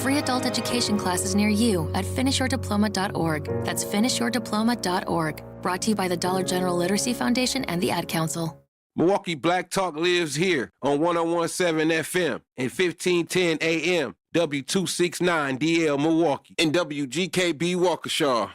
free adult education classes near you at finishyourdiploma.org. That's finishyourdiploma.org. Brought to you by the Dollar General Literacy Foundation and the Ad Council. Milwaukee Black Talk lives here on 101.7 FM and 1510 AM, W269 DL Milwaukee, and WGKB Waukesha.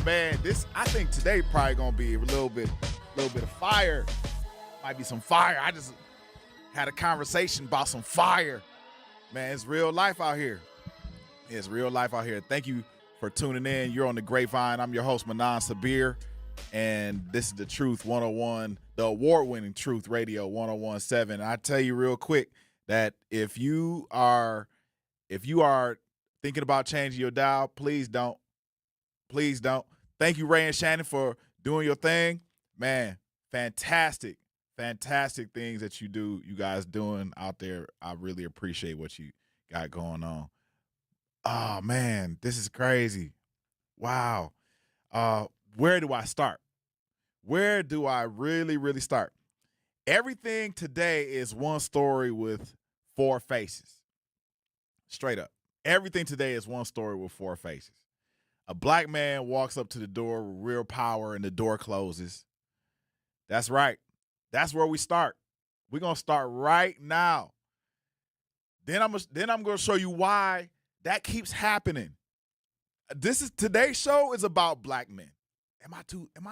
Man, I think today probably gonna be a little bit of fire. Might be some fire. I just had a conversation about some fire. Man, it's real life out here. It's real life out here. Thank you for tuning in. You're on the Grapevine. I'm your host, Manan Sabir, and this is the Truth 101, the award-winning Truth Radio 101.7. I tell you real quick that if you are thinking about changing your dial, please don't. Please don't. Thank you, Ray and Shannon, for doing your thing. Man, fantastic things that you guys doing out there. I really appreciate what you got going on. Oh, man, this is crazy. Wow. Where do I start? Where do I really start? Everything today is one story with four faces. Straight up. Everything today is one story with four faces. A black man walks up to the door with real power and the door closes. That's right. That's where we start. We're going to start right now. Then I'm going to show you why that keeps happening. Today's show is about black men. Am I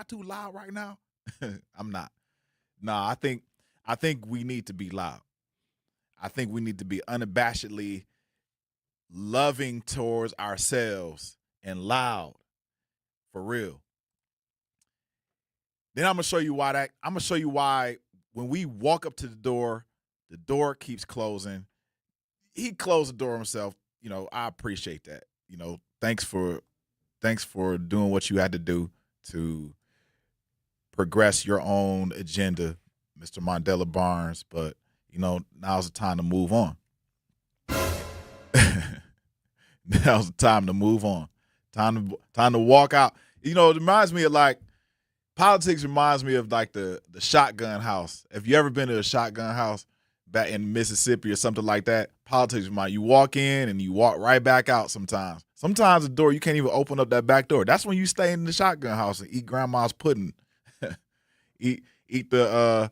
too loud right now? I'm not. No, I think we need to be loud. I think we need to be unabashedly loving towards ourselves and loud, for real. Then I'm gonna show you why when we walk up to the door keeps closing. He closed the door himself. You know, I appreciate that. You know, thanks for doing what you had to do to progress your own agenda, Mr. Mandela Barnes. But you know, now's the time to move on. Now's the time to move on. Time to walk out. You know, it reminds me of politics reminds me of like the shotgun house. Have you ever been to a shotgun house back in Mississippi or something like that? Politics reminds you walk in and you walk right back out sometimes. Sometimes the door, you can't even open up that back door. That's when you stay in the shotgun house and eat grandma's pudding. eat the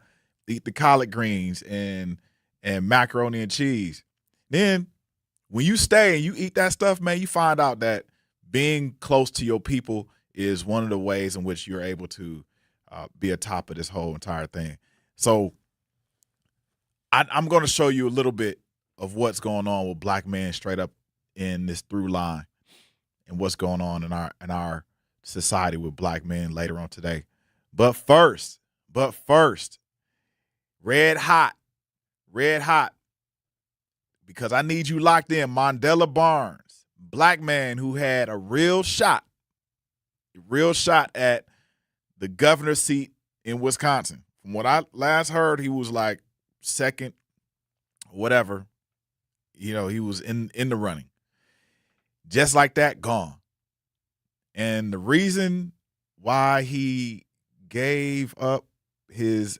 collard greens and macaroni and cheese. Then when you stay and you eat that stuff, man, you find out that being close to your people is one of the ways in which you're able to be atop of this whole entire thing. So I'm going to show you a little bit of what's going on with black men straight up in this through line and what's going on in our society with black men later on today. But first, red hot, because I need you locked in. Mandela Barnes. Black man who had a real shot at the governor's seat in Wisconsin. From what I last heard, he was like second, whatever. You know, he was in the running. Just like that, gone. And the reason why he gave up his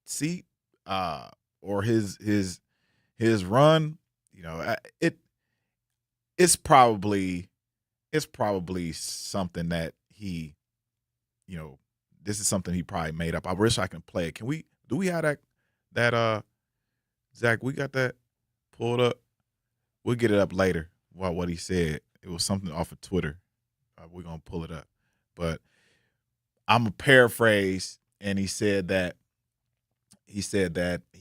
seat or his run, you know, it's probably something that he, you know, this is something he probably made up. I wish I can play it. Do we have that Zach, we got that pulled up? We'll get it up later. What he said. It was something off of Twitter. We're going to pull it up. But I'm going to paraphrase and he said that he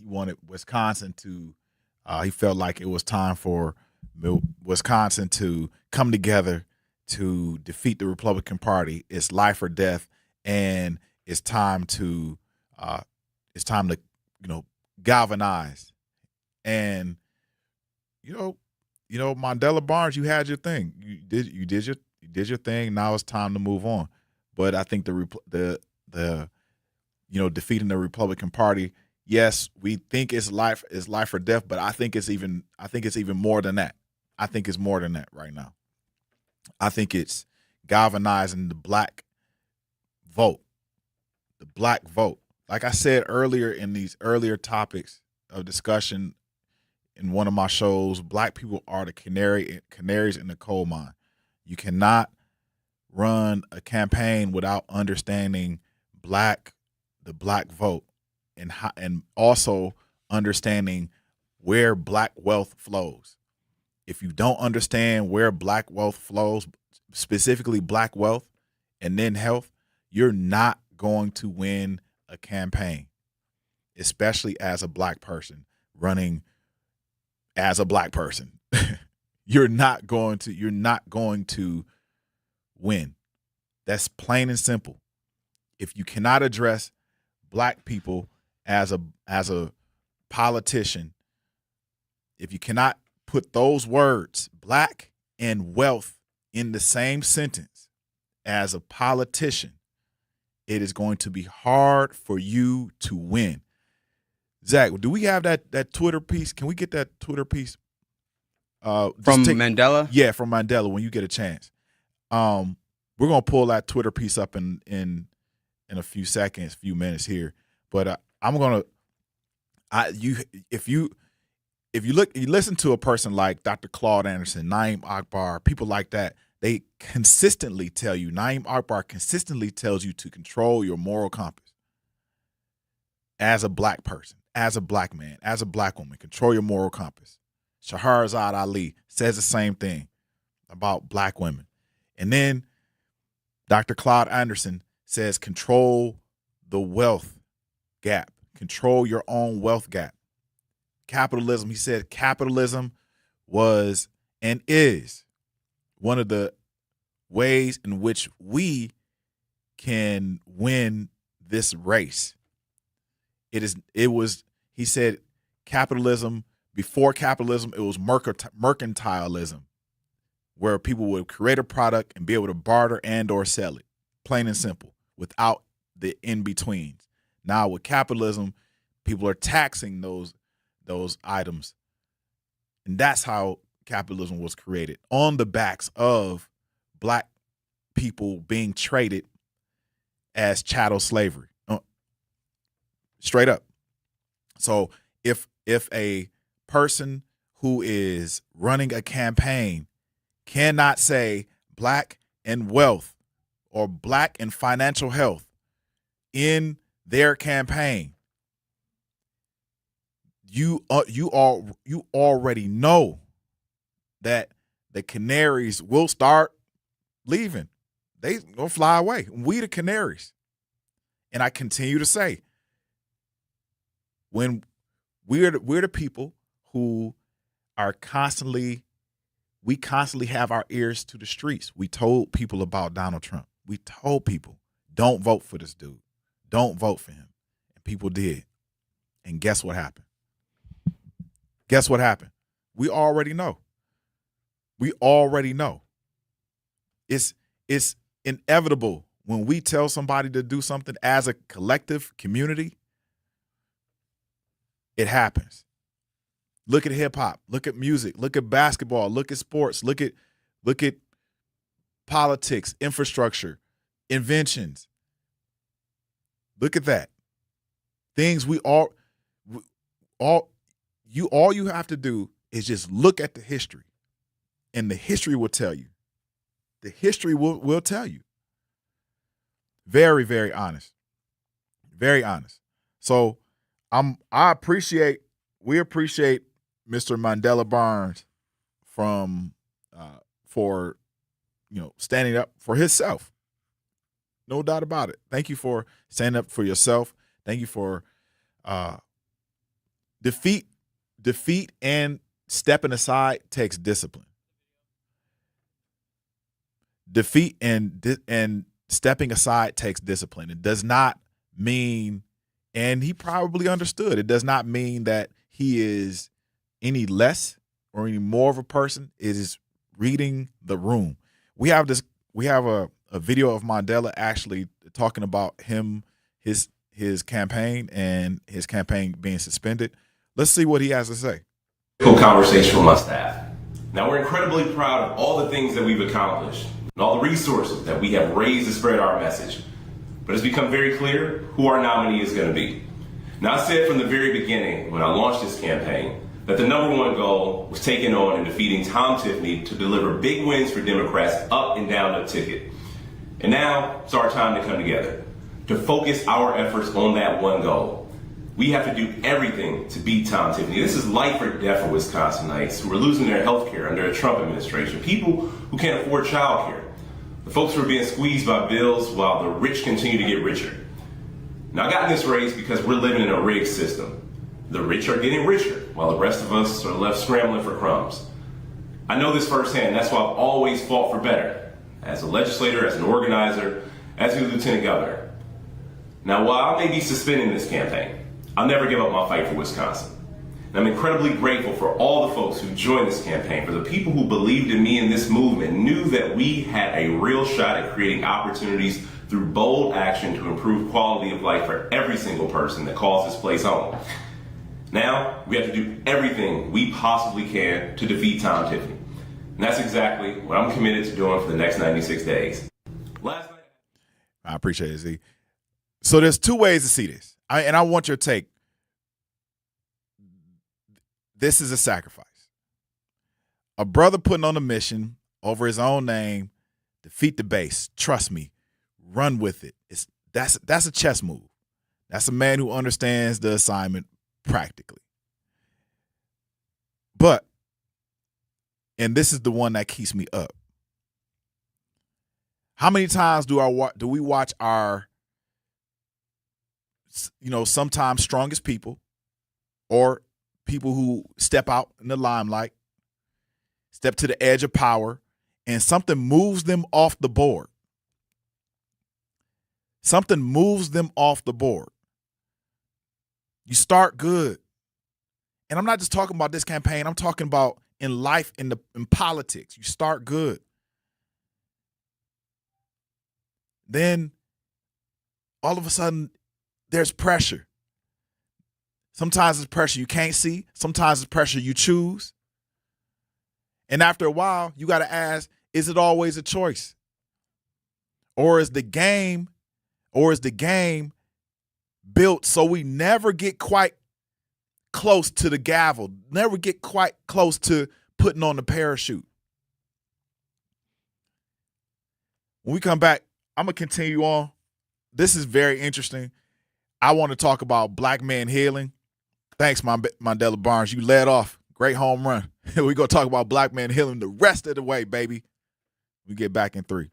wanted Wisconsin to. He felt like it was time for Wisconsin to come together to defeat the Republican Party. It's life or death, and it's time to galvanize. And Mandela Barnes, you had your thing. You did your thing. Now it's time to move on. But I think the defeating the Republican Party. Yes, we think it's life or death, but I think it's even more than that. I think it's more than that right now. I think it's galvanizing the black vote. The black vote. Like I said earlier in these earlier topics of discussion in one of my shows, black people are the canaries in the coal mine. You cannot run a campaign without understanding the black vote. And also understanding where black wealth flows. If you don't understand where black wealth flows, specifically black wealth and then health, you're not going to win a campaign, especially as a black person running as a black person. You're not going to win. That's plain and simple. If you cannot address black people as a politician, if you cannot put those words, black and wealth, in the same sentence as a politician, it is going to be hard for you to win. Zach, do we have that Twitter piece? Can we get that Twitter piece? From Mandela? Yeah, from Mandela when you get a chance. We're going to pull that Twitter piece up in a few minutes here. But I'm gonna, if you listen to a person like Dr. Claude Anderson, Naeem Akbar, people like that, they consistently tell you, Naeem Akbar consistently tells you to control your moral compass. As a black person, as a black man, as a black woman, control your moral compass. Shahrazad Ali says the same thing about black women. And then Dr. Claude Anderson says control the wealth gap. Control your own wealth gap. Capitalism, he said capitalism was and is one of the ways in which we can win this race. He said capitalism, before capitalism, it was mercantilism, where people would create a product and be able to barter and or sell it, plain and simple, without the in-betweens. Now with capitalism, people are taxing those items. And that's how capitalism was created, on the backs of black people being traded as chattel slavery. Straight up. So if a person who is running a campaign cannot say black and wealth or black and financial health in their campaign, you already know that the canaries will start leaving. They gonna fly away. We the canaries. And I continue to say, when we're the people who are constantly have our ears to the streets. We told people about Donald Trump. We told people, don't vote for this dude. Don't vote for him. And people did. And guess what happened? Guess what happened? We already know. We already know. It's inevitable when we tell somebody to do something as a collective community. It happens. Look at hip hop, look at music, look at basketball, look at sports, look at politics, infrastructure, inventions. Look at that. Things all you have to do is just look at the history, and the history will tell you. The history will tell you. Very, very honest. Very honest. So we appreciate Mr. Mandela Barnes for standing up for himself. No doubt about it. Thank you for standing up for yourself. Thank you for defeat and stepping aside takes discipline. Defeat and stepping aside takes discipline. It does not mean, and he probably understood, it does not mean that he is any less or any more of a person. It is reading the room. We have a video of Mandela actually talking about his campaign and his campaign being suspended. Let's see what he has to say. Conversation from my staff. Now, we're incredibly proud of all the things that we've accomplished and all the resources that we have raised to spread our message. But it's become very clear who our nominee is going to be. Now, I said from the very beginning when I launched this campaign that the number one goal was taking on and defeating Tom Tiffany to deliver big wins for Democrats up and down the ticket. And now it's our time to come together, to focus our efforts on that one goal. We have to do everything to beat Tom Tiffany. This is life or death for Wisconsinites who are losing their health care under a Trump administration, people who can't afford child care, the folks who are being squeezed by bills while the rich continue to get richer. Now, I got in this race because we're living in a rigged system. The rich are getting richer while the rest of us are left scrambling for crumbs. I know this firsthand. That's why I've always fought for better, as a legislator, as an organizer, as a lieutenant governor. Now, while I may be suspending this campaign, I'll never give up my fight for Wisconsin. And I'm incredibly grateful for all the folks who joined this campaign, for the people who believed in me and this movement, knew that we had a real shot at creating opportunities through bold action to improve quality of life for every single person that calls this place home. Now, we have to do everything we possibly can to defeat Tom Tiffany. And that's exactly what I'm committed to doing for the next 96 days. Last night, I appreciate it, Z. So there's two ways to see this. I want your take. This is a sacrifice. A brother putting on a mission over his own name, defeat the base. Trust me, run with it. That's a chess move. That's a man who understands the assignment practically. But, and this is the one that keeps me up. How many times do we watch our, sometimes strongest people or people who step out in the limelight, step to the edge of power, and something moves them off the board. Something moves them off the board. You start good. And I'm not just talking about this campaign. I'm talking about in life, in politics. You start good. Then all of a sudden, there's pressure. Sometimes it's pressure you can't see. Sometimes it's pressure you choose. And after a while, you got to ask, is it always a choice? Or is the game built so we never get quite close to the gavel, never get quite close to putting on the parachute? When we come back, I'm going to continue on. This is very interesting. I want to talk about black men healing. Thanks, Mandela Barnes. You led off. Great home run. We're going to talk about black men healing the rest of the way, baby. We get back in 3.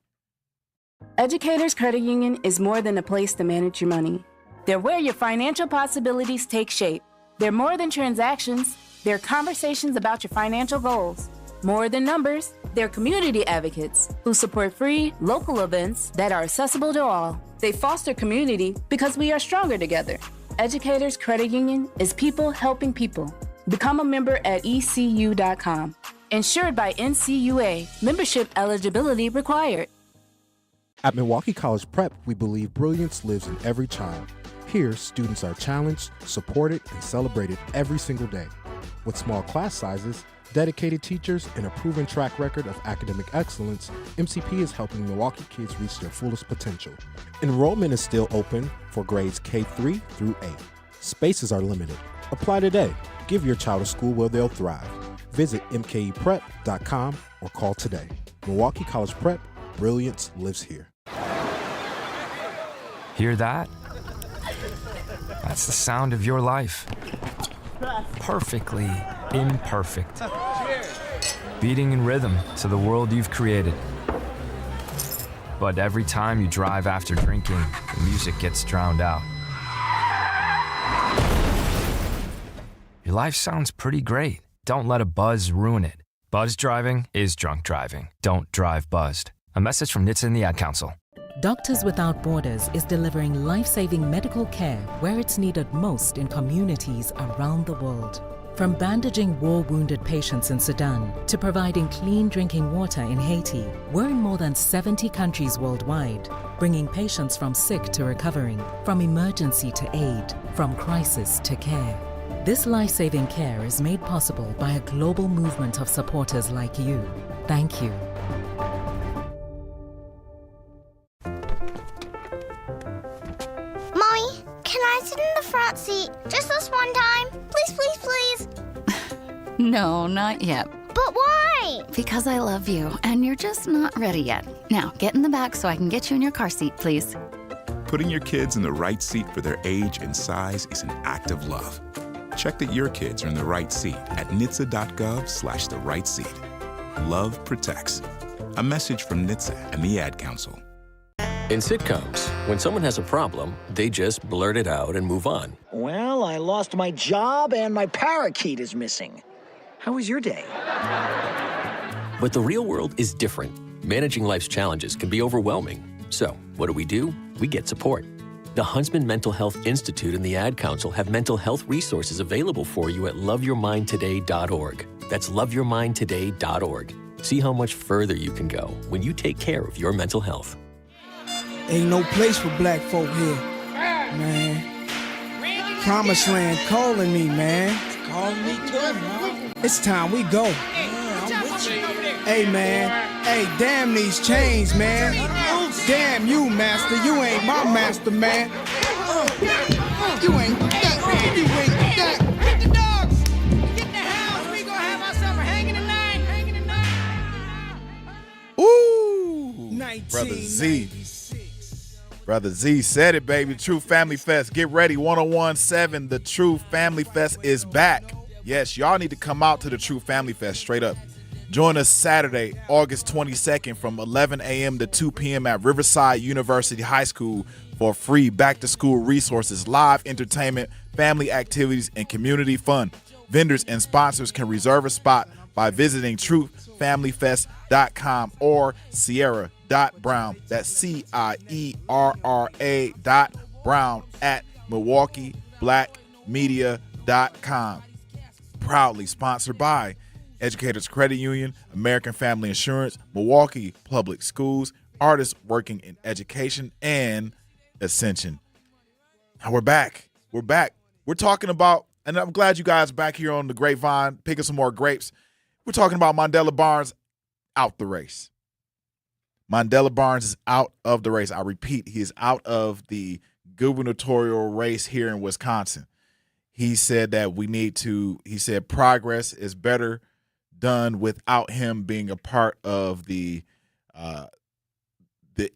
Educators Credit Union is more than a place to manage your money. They're where your financial possibilities take shape. They're more than transactions. They're conversations about your financial goals. More than numbers, they're community advocates who support free, local events that are accessible to all. They foster community because we are stronger together. Educators Credit Union is people helping people. Become a member at ECU.com. Insured by NCUA. Membership eligibility required. At Milwaukee College Prep, we believe brilliance lives in every child. Here, students are challenged, supported, and celebrated every single day. With small class sizes, dedicated teachers, and a proven track record of academic excellence, MCP is helping Milwaukee kids reach their fullest potential. Enrollment is still open for grades K-3 through 8. Spaces are limited. Apply today. Give your child a school where they'll thrive. Visit mkeprep.com or call today. Milwaukee College Prep, brilliance lives here. Hear that? That's the sound of your life. Perfectly imperfect. Beating in rhythm to the world you've created. But every time you drive after drinking, the music gets drowned out. Your life sounds pretty great. Don't let a buzz ruin it. Buzz driving is drunk driving. Don't drive buzzed. A message from NHTSA and the Ad Council. Doctors Without Borders is delivering life-saving medical care where it's needed most in communities around the world. From bandaging war-wounded patients in Sudan to providing clean drinking water in Haiti, we're in more than 70 countries worldwide, bringing patients from sick to recovering, from emergency to aid, from crisis to care. This life-saving care is made possible by a global movement of supporters like you. Thank you. Mommy, can I sit in the front seat just this one time? Please, please, please. No, not yet. But why? Because I love you, and you're just not ready yet. Now, get in the back so I can get you in your car seat, please. Putting your kids in the right seat for their age and size is an act of love. Check that your kids are in the right seat at nhtsa.gov/the right seat. Love protects. A message from NHTSA and the Ad Council. In sitcoms, when someone has a problem, they just blurt it out and move on. Well, I lost my job and my parakeet is missing. How was your day? But the real world is different. Managing life's challenges can be overwhelming. So, what do? We get support. The Huntsman Mental Health Institute and the Ad Council have mental health resources available for you at loveyourmindtoday.org. That's loveyourmindtoday.org. See how much further you can go when you take care of your mental health. Ain't no place for black folk here, man. Promised land calling me, man. Calling me too, huh? It's time we go. Hey, man. Hey, damn these chains, man. Damn you, master. You ain't my master, man. You ain't that. You ain't that. Get the dogs. Get in the house. We gonna have ourselves a hanging tonight. Hanging tonight. Ooh. Brother Z said it, baby. True Family Fest. Get ready. 1017. The True Family Fest is back. Yes, y'all need to come out to the True Family Fest straight up. Join us Saturday, August 22nd from 11 a.m. to 2 p.m. at Riverside University High School for free back-to-school resources, live entertainment, family activities, and community fun. Vendors and sponsors can reserve a spot by visiting truthfamilyfest.com or Sierra.Brown. That's Cierra.Brown at MilwaukeeBlackMedia.com. Proudly sponsored by Educators Credit Union, American Family Insurance, Milwaukee Public Schools, artists working in education, and Ascension. Now we're back. We're talking about, and I'm glad you guys are back here on the Grapevine, picking some more grapes. We're talking about Mandela Barnes out the race. Mandela Barnes is out of the race. I repeat, he is out of the gubernatorial race here in Wisconsin. He said that he said progress is better done without him being a part of the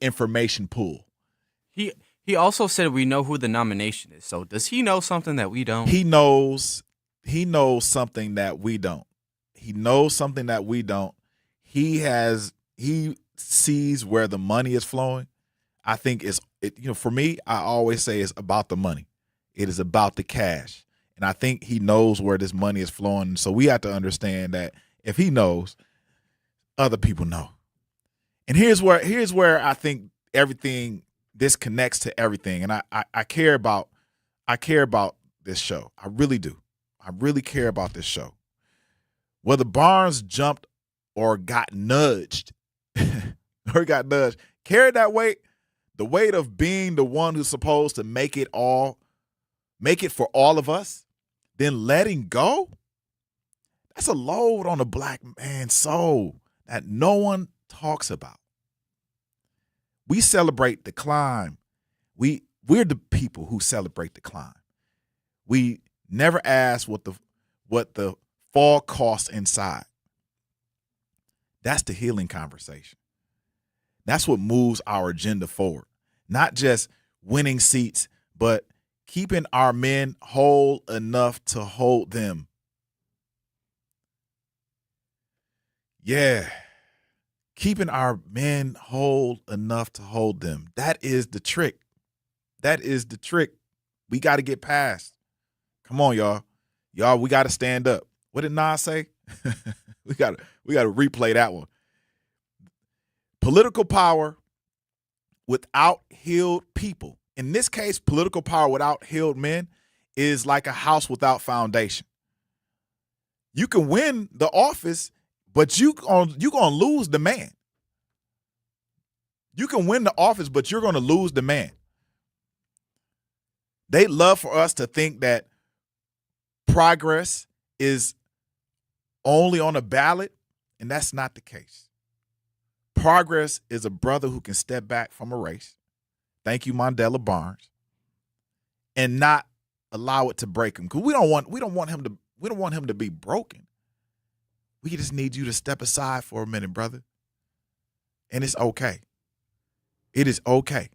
information pool. He also said we know who the nomination is. So does he know something that we don't? He knows something that we don't. He sees where the money is flowing. I think for me, I always say it's about the money. It is about the cash. And I think he knows where this money is flowing. So we have to understand that if he knows, other people know. And here's where I think this connects to everything. And I care about this show. I really do. I really care about this show. Whether Barnes jumped or got nudged, carried that weight, the weight of being the one who's supposed to make it for all of us, then letting go. That's a load on a black man's soul that no one talks about. We celebrate the climb. We're the people who celebrate the climb. We never ask what the fall costs inside. That's the healing conversation. That's what moves our agenda forward. Not just winning seats, but keeping our men whole enough to hold them. Yeah. keeping our men whole enough to hold them. That is the trick. That is the trick. We got to get past. Come on, y'all. Y'all, we got to stand up. What did Nas say? we got to replay that one. Political power without healed people. In this case, political power without healed men is like a house without foundation. You can win the office, but you're going to lose the man. You can win the office, but you're going to lose the man. They love for us to think that progress is only on a ballot, and that's not the case. Progress is a brother who can step back from a race. Thank you, Mandela Barnes, and not allow it to break him. Because we don't want him to be broken. We just need you to step aside for a minute, brother. And it's okay. It is okay.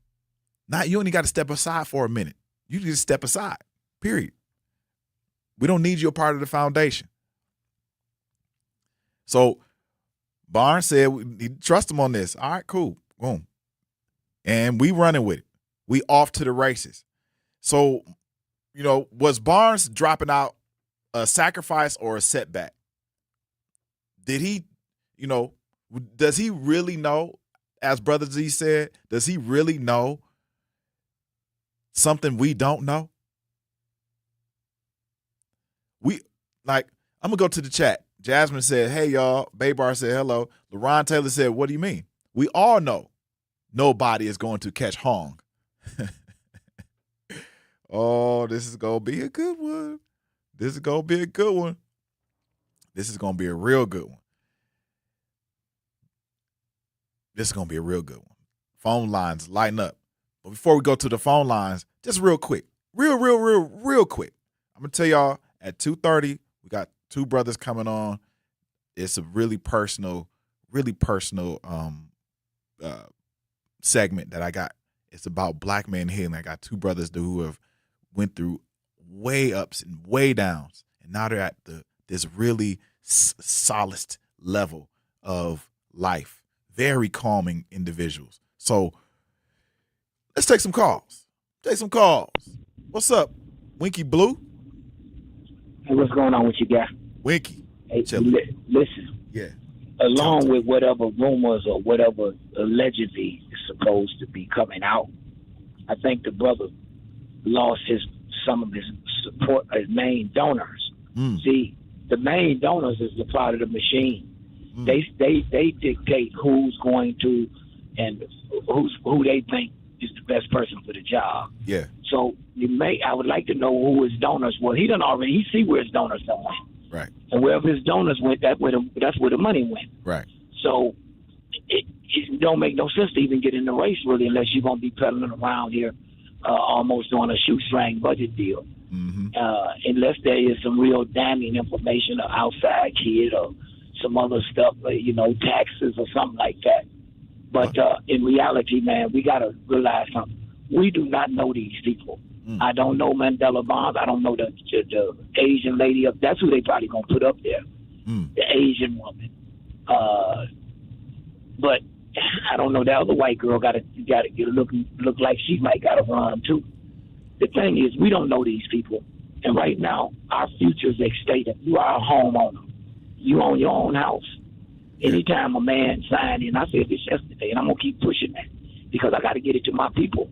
Not you only got to step aside for a minute. You just step aside. Period. We don't need you a part of the foundation. So Barnes said we trust him on this. All right, cool. Boom. And we running with it. We off to the races. So, was Barnes dropping out a sacrifice or a setback? Did he, does he really know, as Brother Z said, does he really know something we don't know? I'm going to go to the chat. Jasmine said, hey, y'all. Baybar said, hello. LaRon Taylor said, what do you mean? We all know nobody is going to catch Hong. Oh, this is going to be a good one. This is going to be a good one. This is going to be a real good one. This is going to be a real good one. Phone lines lighten up. But before we go to the phone lines, just real quick. Real quick. I'm going to tell y'all at 2:30, we got two brothers coming on. It's a really personal segment that I got. It's about black men healing. I got two brothers who have went through way ups and way downs, and now they're at this really solid level of life. Very calming individuals. So let's take some calls. What's up, Winky Blue? Hey, what's going on with you, guy? Winky. Hey, listen. Yeah. Along with whatever rumors or whatever allegedly is supposed to be coming out, I think the brother lost some of his support, his main donors. See, the main donors is the part of the machine. They dictate who's going to and who they think is the best person for the job. Yeah. So I would like to know who his donors were. He see where his donors went. Right. And wherever his donors went, that's where the money went. Right. So it don't make no sense to even get in the race really unless you're gonna be peddling around here, almost doing a shoestring budget deal. Unless there is some real damning information or outside kid or some other stuff, taxes or something like that. But in reality, man, we got to realize something. We do not know these people. I don't know Mandela Barnes. I don't know the Asian lady up. That's who they probably going to put up there, the Asian woman. But I don't know. The other white girl got to look like she might got to run too. The thing is, we don't know these people. And right now, our future is at stake. You are a homeowner. You own your own house. Anytime a man signed in, I said this yesterday, and I'm going to keep pushing that because I got to get it to my people.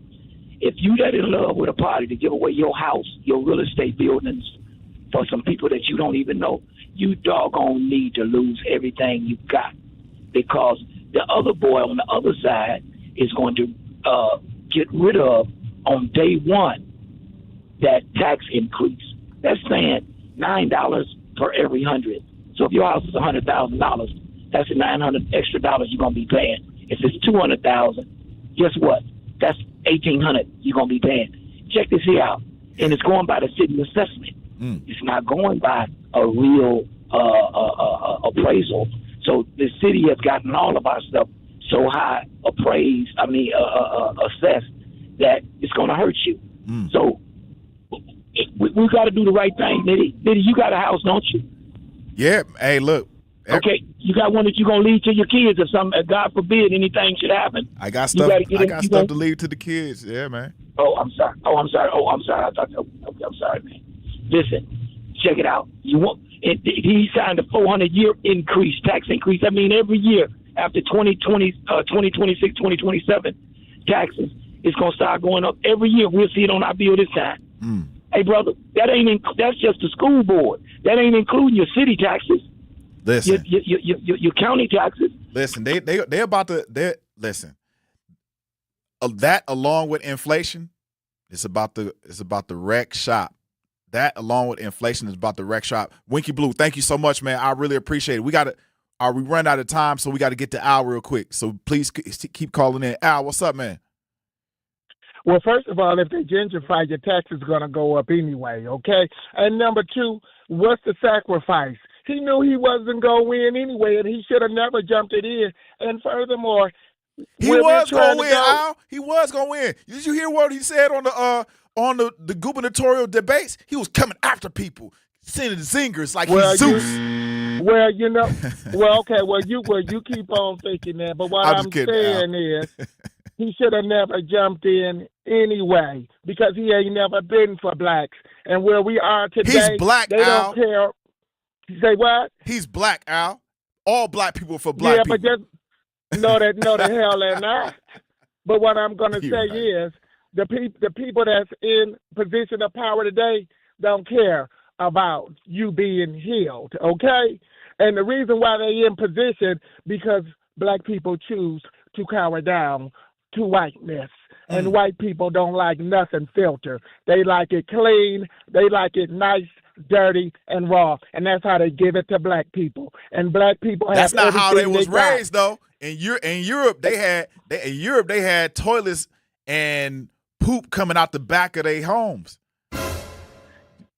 If you that in love with a party to give away your house, your real estate buildings for some people that you don't even know, you doggone need to lose everything you got because the other boy on the other side is going to get rid of on day one that tax increase. That's saying $9 per every 100. So if your house is $100,000, that's the $900 extra dollars you're gonna be paying. If it's $200,000, guess what? That's $1,800 you're gonna be paying. Check this here out, and it's going by the city assessment. It's not going by a real appraisal. So the city has gotten all of our stuff so high assessed that it's gonna hurt you. So we got to do the right thing, Nitty. Nitty, you got a house, don't you? Yeah. Hey, look. Okay. You got one that you're gonna leave to your kids if God forbid, anything should happen. I got stuff to leave to the kids. Yeah, man. I'm sorry. I'm sorry, man. Listen, check it out. He signed a 400-year tax increase. I mean, every year after 2026, 2027, taxes is gonna start going up every year. We'll see it on our bill this time. Hey, brother, that's just the school board. That ain't including your city taxes. Listen, your county taxes. Listen, they're about to listen. That along with inflation, it's about the wreck shop. That along with inflation is about the wreck shop. Winky Blue, thank you so much, man. I really appreciate it. We run out of time, so we got to get to Al real quick. So please keep calling in. Al, what's up, man? Well, first of all, if they gentrify, your taxes are going to go up anyway, okay? And number two, what's the sacrifice? He knew he wasn't going to win anyway, and he should have never jumped it in. And furthermore, he was going to win, Al. He was going to win. Did you hear what he said on the gubernatorial debates? He was coming after people, sending zingers like he's Zeus. You keep on thinking that. But what I'm saying is, he should have never jumped in anyway because he ain't never been for blacks. And where we are today, he's black, they Al. don't care. You say what? He's black, Al. All black people for black people. Yeah, but no, the hell they're not. But what I'm going to say is the people that's in position of power today don't care about you being healed, okay? And the reason why they're in position because black people choose to cower down to whiteness. And white people don't like nothing filtered. They like it clean. They like it nice, dirty, and raw. And that's how they give it to black people. And black people have That's not how they was got. raised, though. In Europe, they had toilets and poop coming out the back of their homes.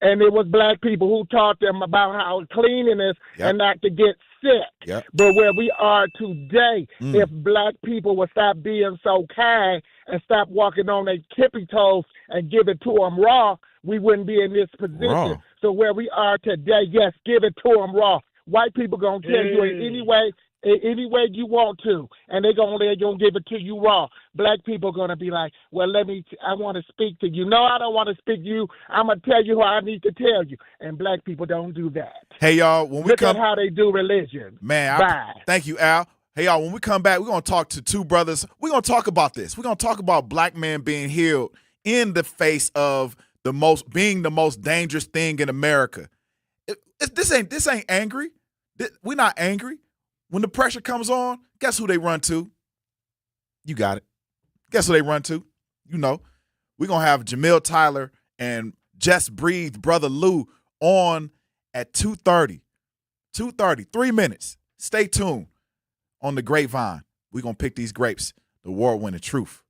And it was black people who taught them about how cleanliness and not to get sick. Yep. But where we are today, if black people would stop being so kind and stop walking on their tippy toes and give it to them raw, we wouldn't be in this position. Raw. So where we are today, yes, give it to them raw. White people going to tell you in any way you want to, and they're going to give it to you raw. Black people going to be like, well, I want to speak to you. No, I don't want to speak to you. I'm going to tell you what I need to tell you. And black people don't do that. Hey, y'all, when we Look at how they do religion. Man, thank you, Al. Hey, y'all, when we come back, we're going to talk to two brothers. We're going to talk about this. We're going to talk about black men being healed in the face of being the most dangerous thing in America. This ain't angry. We're not angry. When the pressure comes on, guess who they run to? You got it. Guess who they run to? You know. We're going to have Jamil Tyler and Just Breathe, Brother Lou, on at 2:30. 2:30, 3 minutes. Stay tuned on the Grapevine. We're going to pick these grapes, the award-winning Truth.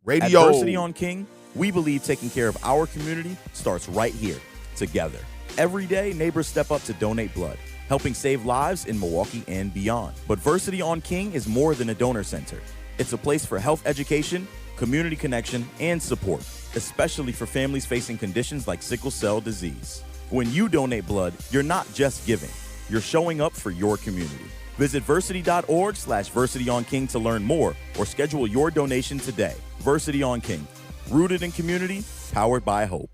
Radio. At Versity on King, we believe taking care of our community starts right here, together. Every day, neighbors step up to donate blood, helping save lives in Milwaukee and beyond. But Versity on King is more than a donor center. It's a place for health education, community connection, and support, especially for families facing conditions like sickle cell disease. When you donate blood, you're not just giving, you're showing up for your community. Visit versity.org/VersityOnKing to learn more or schedule your donation today. Versity on King, rooted in community, powered by hope.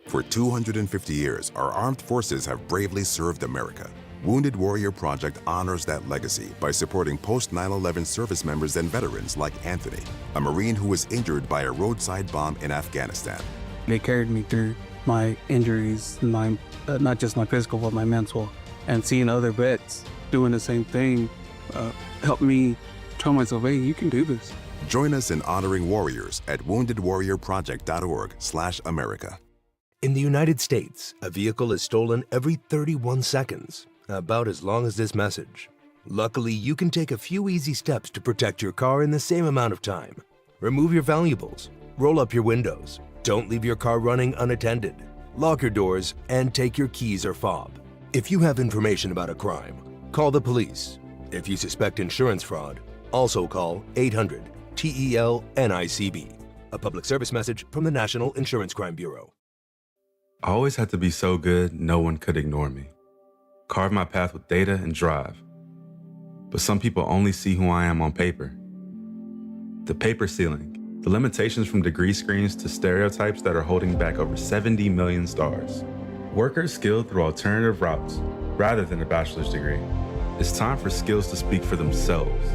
For 250 years, our armed forces have bravely served America. Wounded Warrior Project honors that legacy by supporting post-9/11 service members and veterans like Anthony, a Marine who was injured by a roadside bomb in Afghanistan. They carried me through my injuries, not just my physical, but my mental. And seeing other vets doing the same thing helped me tell myself, hey, you can do this. Join us in honoring warriors at woundedwarriorproject.org/America. In the United States, a vehicle is stolen every 31 seconds, about as long as this message. Luckily, you can take a few easy steps to protect your car in the same amount of time. Remove your valuables, roll up your windows, don't leave your car running unattended, lock your doors, and take your keys or fob. If you have information about a crime, call the police. If you suspect insurance fraud, also call 800-TEL-NICB. A public service message from the National Insurance Crime Bureau. I always had to be so good, no one could ignore me. Carve my path with data and drive. But some people only see who I am on paper. The paper ceiling, the limitations from degree screens to stereotypes that are holding back over 70 million stars. Workers skilled through alternative routes rather than a bachelor's degree. It's time for skills to speak for themselves.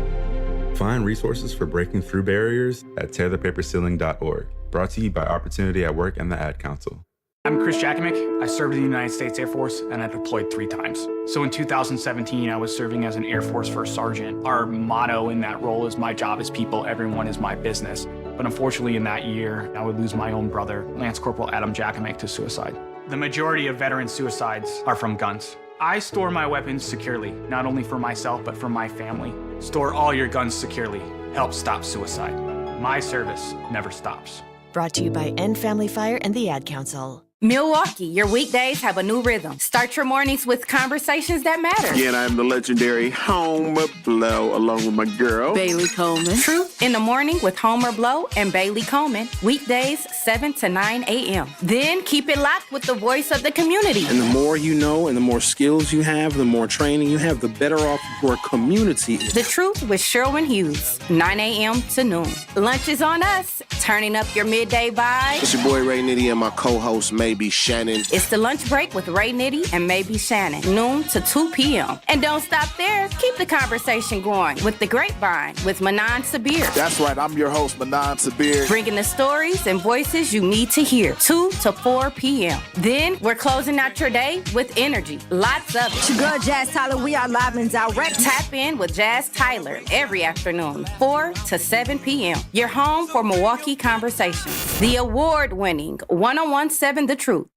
Find resources for breaking through barriers at tearthepaperceiling.org. Brought to you by Opportunity at Work and the Ad Council. I'm Chris Jakimick. I served in the United States Air Force and I deployed 3 times. So in 2017, I was serving as an Air Force First Sergeant. Our motto in that role is my job is people, everyone is my business. But unfortunately in that year, I would lose my own brother, Lance Corporal Adam Jakimick, to suicide. The majority of veteran suicides are from guns. I store my weapons securely, not only for myself, but for my family. Store all your guns securely. Help stop suicide. My service never stops. Brought to you by End Family Fire and the Ad Council. Milwaukee, your weekdays have a new rhythm. Start your mornings with conversations that matter. Again, I'm the legendary Homer Blow, along with my girl, Bailey Coleman. Truth in the Morning with Homer Blow and Bailey Coleman. Weekdays, 7 to 9 a.m. Then keep it locked with the voice of the community. And the more you know and the more skills you have, the more training you have, the better off your community is. The Truth with Sherwin Hughes, 9 a.m. to noon. Lunch is on us. Turning up your midday vibe. It's your boy Ray Nitty and my co-host Maybe Shannon. It's the lunch break with Ray Nitty and Maybe Shannon, noon to 2 p.m. And don't stop there. Keep the conversation going with the Grapevine with Manan Sabir. That's right. I'm your host, Manan Sabir. Bringing the stories and voices you need to hear, 2 to 4 p.m. Then we're closing out your day with energy. Lots of it. It's your girl, Jazz Tyler. We are live and direct. Tap in with Jazz Tyler every afternoon, 4 to 7 p.m. Your home for Milwaukee Conversations. The award-winning 1017 The Truth.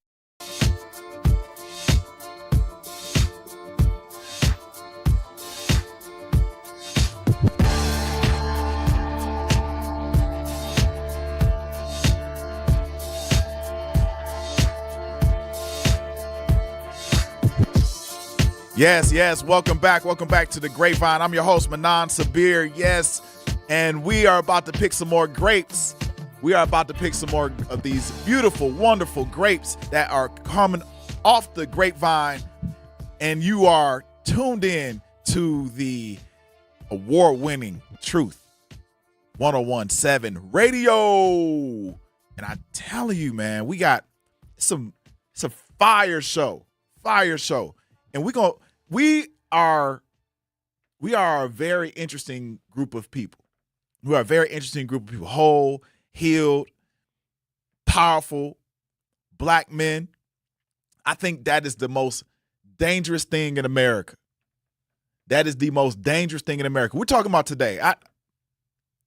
Yes. Welcome back to the Grapevine. I'm your host, Manan Sabir. Yes, and we are about to pick some more grapes. We are about to pick some more of these beautiful, wonderful grapes that are coming off the grapevine. And you are tuned in to the award-winning Truth 1017 Radio. And I tell you, man, we got it's a fire show. And we are a very interesting group of people. We are a very interesting group of people. Whole, healed, powerful, black men. I think that is the most dangerous thing in America. That is the most dangerous thing in America. We're talking about today.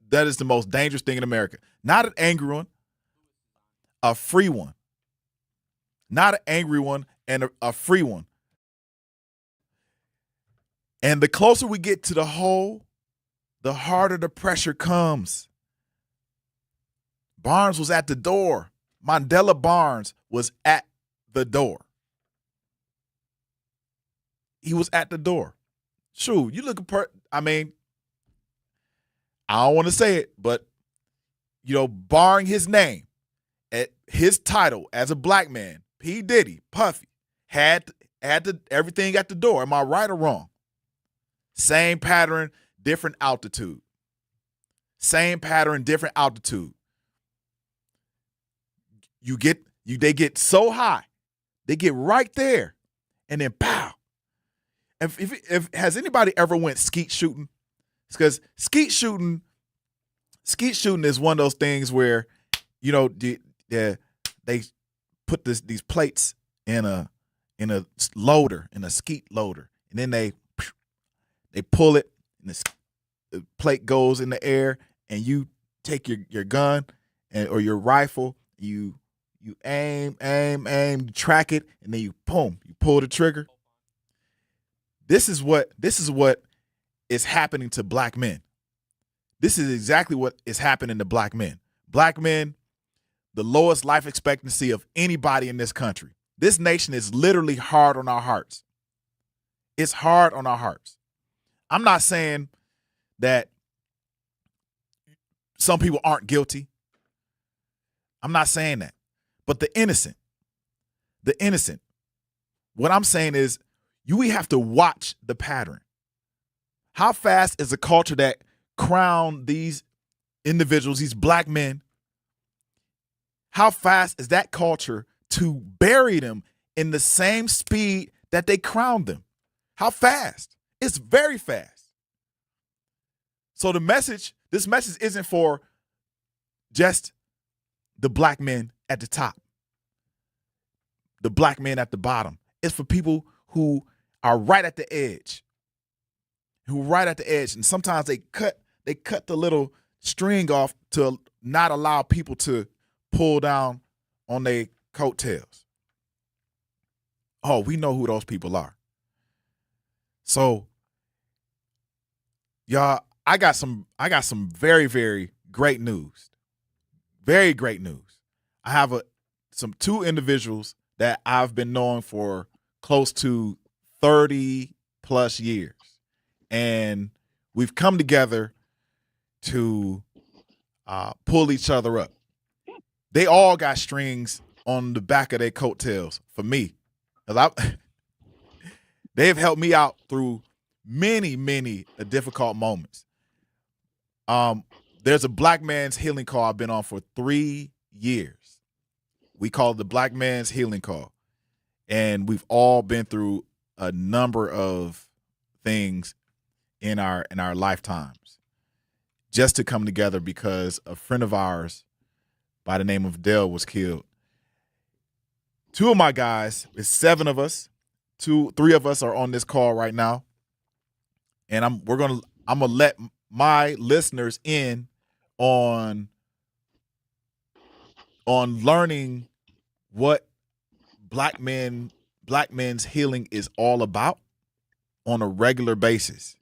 That is the most dangerous thing in America. Not an angry one, a free one. Not an angry one and a free one. And the closer we get to the hole, the harder the pressure comes. Barnes was at the door. Mandela Barnes was at the door. He was at the door. True, you look at I don't want to say it, but, barring his name, at his title as a black man, P. Diddy, Puffy, had everything at the door. Am I right or wrong? Same pattern, different altitude. Same pattern, different altitude. They get so high, they get right there, and then pow. If has anybody ever went skeet shooting? It's because skeet shooting is one of those things where, they put these plates in a loader, in a skeet loader, and then they pull it, and the plate goes in the air, and you take your gun or your rifle, you aim, you track it, and then you pull the trigger. This is what is happening to black men. This is exactly what is happening to black men. Black men, the lowest life expectancy of anybody in this country. This nation is literally hard on our hearts. It's hard on our hearts. I'm not saying that some people aren't guilty. I'm not saying that. But the innocent, what I'm saying is we have to watch the pattern. How fast is a culture that crown these individuals, these black men, how fast is that culture to bury them in the same speed that they crowned them? How fast? It's very fast. So this message isn't for just the black men at the top, the black men at the bottom. It's for people who are right at the edge, and sometimes they cut the little string off to not allow people to pull down on their coattails. Oh, we know who those people are. So, y'all, I got some very, very great news. Very great news. I have two individuals that I've been knowing for close to 30 plus years. And we've come together to pull each other up. They all got strings on the back of their coattails for me. They have helped me out through many, many difficult moments. There's a Black Man's Healing Call I've been on for 3 years. We call it the Black Man's Healing Call. And we've all been through a number of things in our lifetimes just to come together because a friend of ours by the name of Dell was killed. 2 of my guys, it's 7 of us. 3 of us are on this call right now. And I'm gonna let my listeners in on learning what black men's healing is all about on a regular basis.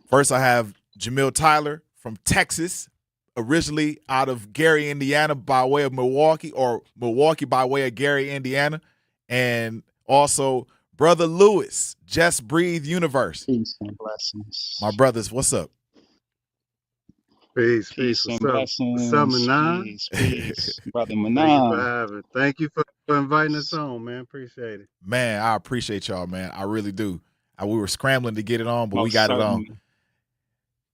First, I have Jamil Tyler from Texas, originally out of Gary, Indiana, by way of Milwaukee, or Milwaukee by way of Gary, Indiana, and also Brother Lewis, Just Breathe Universe. Peace and blessings. My brothers, what's up? Peace and blessings. What's up, Manan? Peace, Brother Manan. Thank you for inviting us on, man. Appreciate it. Man, I appreciate y'all, man. I really do. We were scrambling to get it on, but we got it on.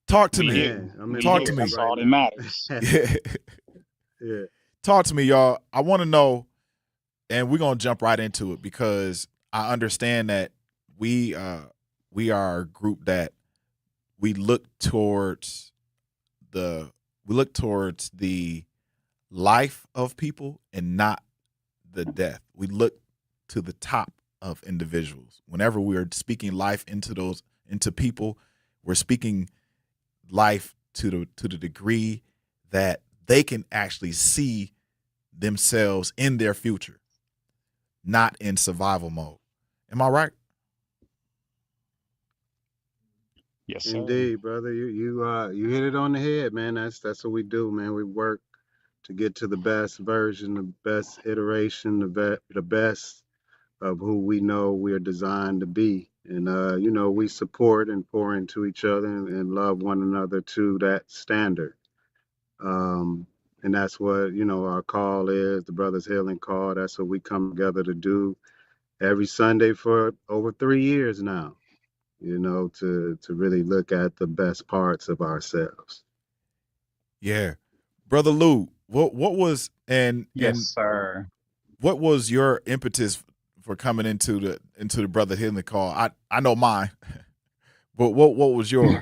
Talk to me. Talk to me. That's all that matters. Yeah. Talk to me, y'all. I want to know, and we're going to jump right into it because I understand that we are a group that we look towards the life of people and not the death. We look to the top of individuals. Whenever we are speaking life into people, we're speaking life to the degree that they can actually see themselves in their future, not in survival mode. Am I right? Yes, sir. Indeed, brother. You hit it on the head, man. That's what we do, man. We work to get to the best version, the best iteration, the best of who we know we are designed to be. And, we support and pour into each other and love one another to that standard. And that's what, our call is, the Brothers Healing Call. That's what we come together to do every Sunday for over 3 years now, to really look at the best parts of ourselves. Yeah. Brother Lou, what was, yes, sir. What was your impetus for coming into the Brother Healing Call? I know mine, but what was yours?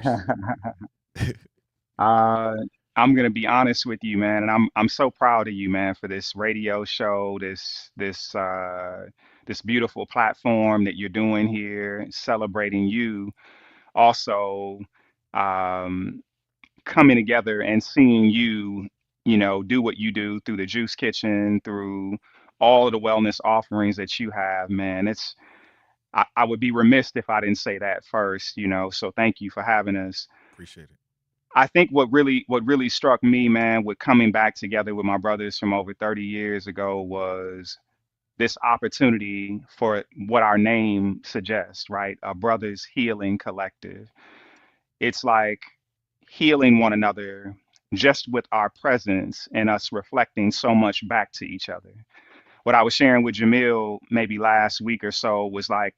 I'm gonna be honest with you, man, and I'm so proud of you, man, for this radio show, this beautiful platform that you're doing here, celebrating you. Also, coming together and seeing you, do what you do through the Juice Kitchen, through all of the wellness offerings that you have, man. I would be remiss if I didn't say that first, so thank you for having us. Appreciate it. I think what really struck me, man, with coming back together with my brothers from over 30 years ago was this opportunity for what our name suggests, right? A Brothers Healing Collective. It's like healing one another just with our presence and us reflecting so much back to each other. What I was sharing with Jamil maybe last week or so was like,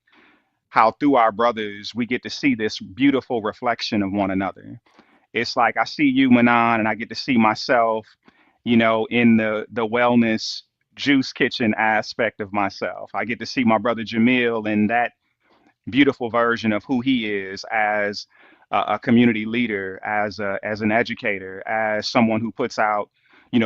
how through our brothers, we get to see this beautiful reflection of one another. It's like I see you, Manon, and I get to see myself, in the wellness juice kitchen aspect of myself. I get to see my brother Jamil in that beautiful version of who he is as a community leader, as an educator, as someone who puts out,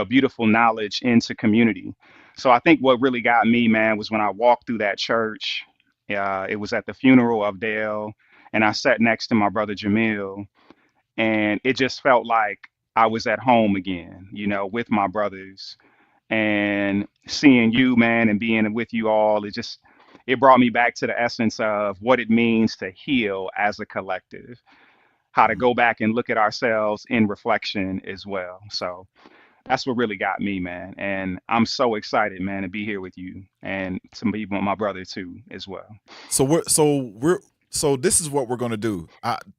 beautiful knowledge into community. So I think what really got me, man, was when I walked through that church. It was at the funeral of Dale, and I sat next to my brother Jamil, and it just felt like I was at home again, with my brothers, and seeing you, man, and being with you all. It brought me back to the essence of what it means to heal as a collective, how to go back and look at ourselves in reflection as well. So that's what really got me, man. And I'm so excited, man, to be here with you and to be with my brother too, as well. So this is what we're gonna do.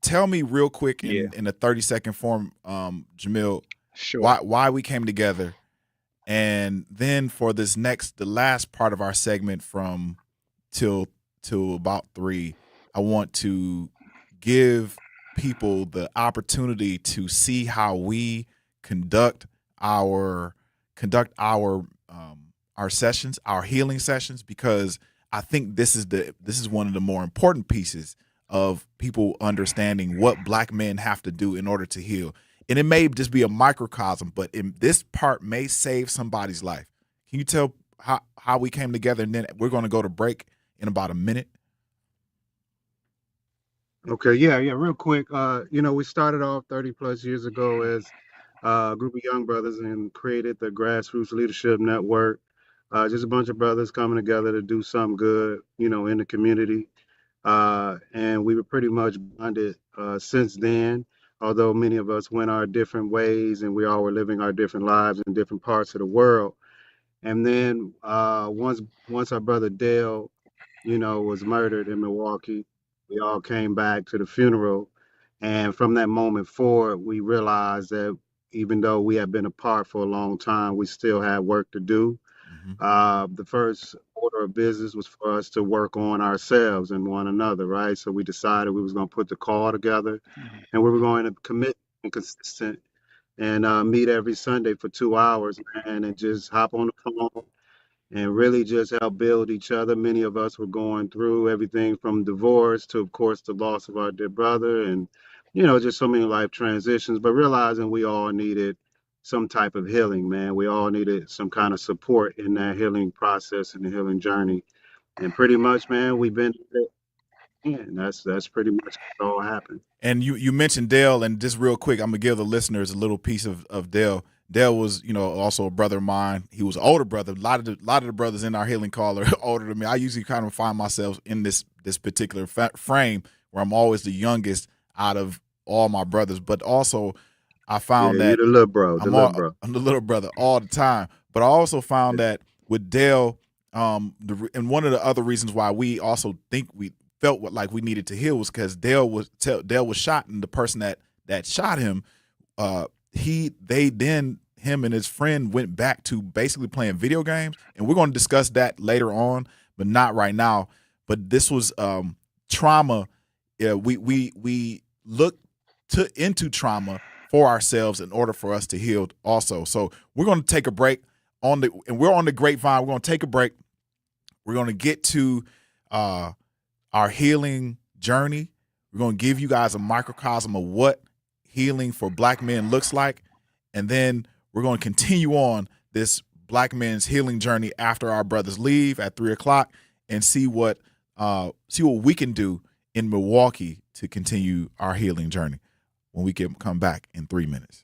Tell me real quick in a 30-second form, Jamil, sure, why we came together, and then for the last part of our segment from till about 3, I want to give people the opportunity to see how we conduct our sessions, our healing sessions, because I think this is one of the more important pieces of people understanding what Black men have to do in order to heal. And it may just be a microcosm, but this part may save somebody's life. Can you tell how we came together? And then we're going to go to break in about a minute. Okay, yeah, real quick. We started off 30 plus years ago as a group of young brothers and created the Grassroots Leadership Network. Just a bunch of brothers coming together to do something good, in the community. And we were pretty much bonded since then, although many of us went our different ways and we all were living our different lives in different parts of the world. And then once our brother Dale, was murdered in Milwaukee, we all came back to the funeral. And from that moment forward, we realized that even though we had been apart for a long time, we still had work to do. The first order of business was for us to work on ourselves and one another, right? So we decided we was going to put the call together, and we were going to commit and consistent and meet every Sunday for 2 hours, man, and just hop on the phone and really just help build each other. Many of us were going through everything from divorce to, of course, the loss of our dear brother, and just so many life transitions, but realizing we all needed some type of healing, man. We all needed some kind of support in that healing process and the healing journey. And pretty much, man, we've been, and that's pretty much what all happened. And you mentioned Dale, and just real quick, I'm gonna give the listeners a little piece of Dale. Dale was, also a brother of mine. He was an older brother. A lot of the brothers in our healing call are older than me. I usually kind of find myself in this particular frame where I'm always the youngest out of all my brothers, but also I found that you're the little bro, I'm the little brother all the time. But I also found that with Dale, and one of the other reasons why we also think we felt like we needed to heal was because Dale was shot, and the person that shot him, him and his friend went back to basically playing video games, and we're going to discuss that later on, but not right now. But this was trauma. Yeah, we looked into trauma for ourselves in order for us to heal also. So we're going to take a break and we're on the Grapevine. We're going to take a break. We're going to get to our healing journey. We're going to give you guys a microcosm of what healing for Black men looks like. And then we're going to continue on this Black men's healing journey after our brothers leave at 3:00 and see what we can do in Milwaukee to continue our healing journey when we can come back in 3 minutes.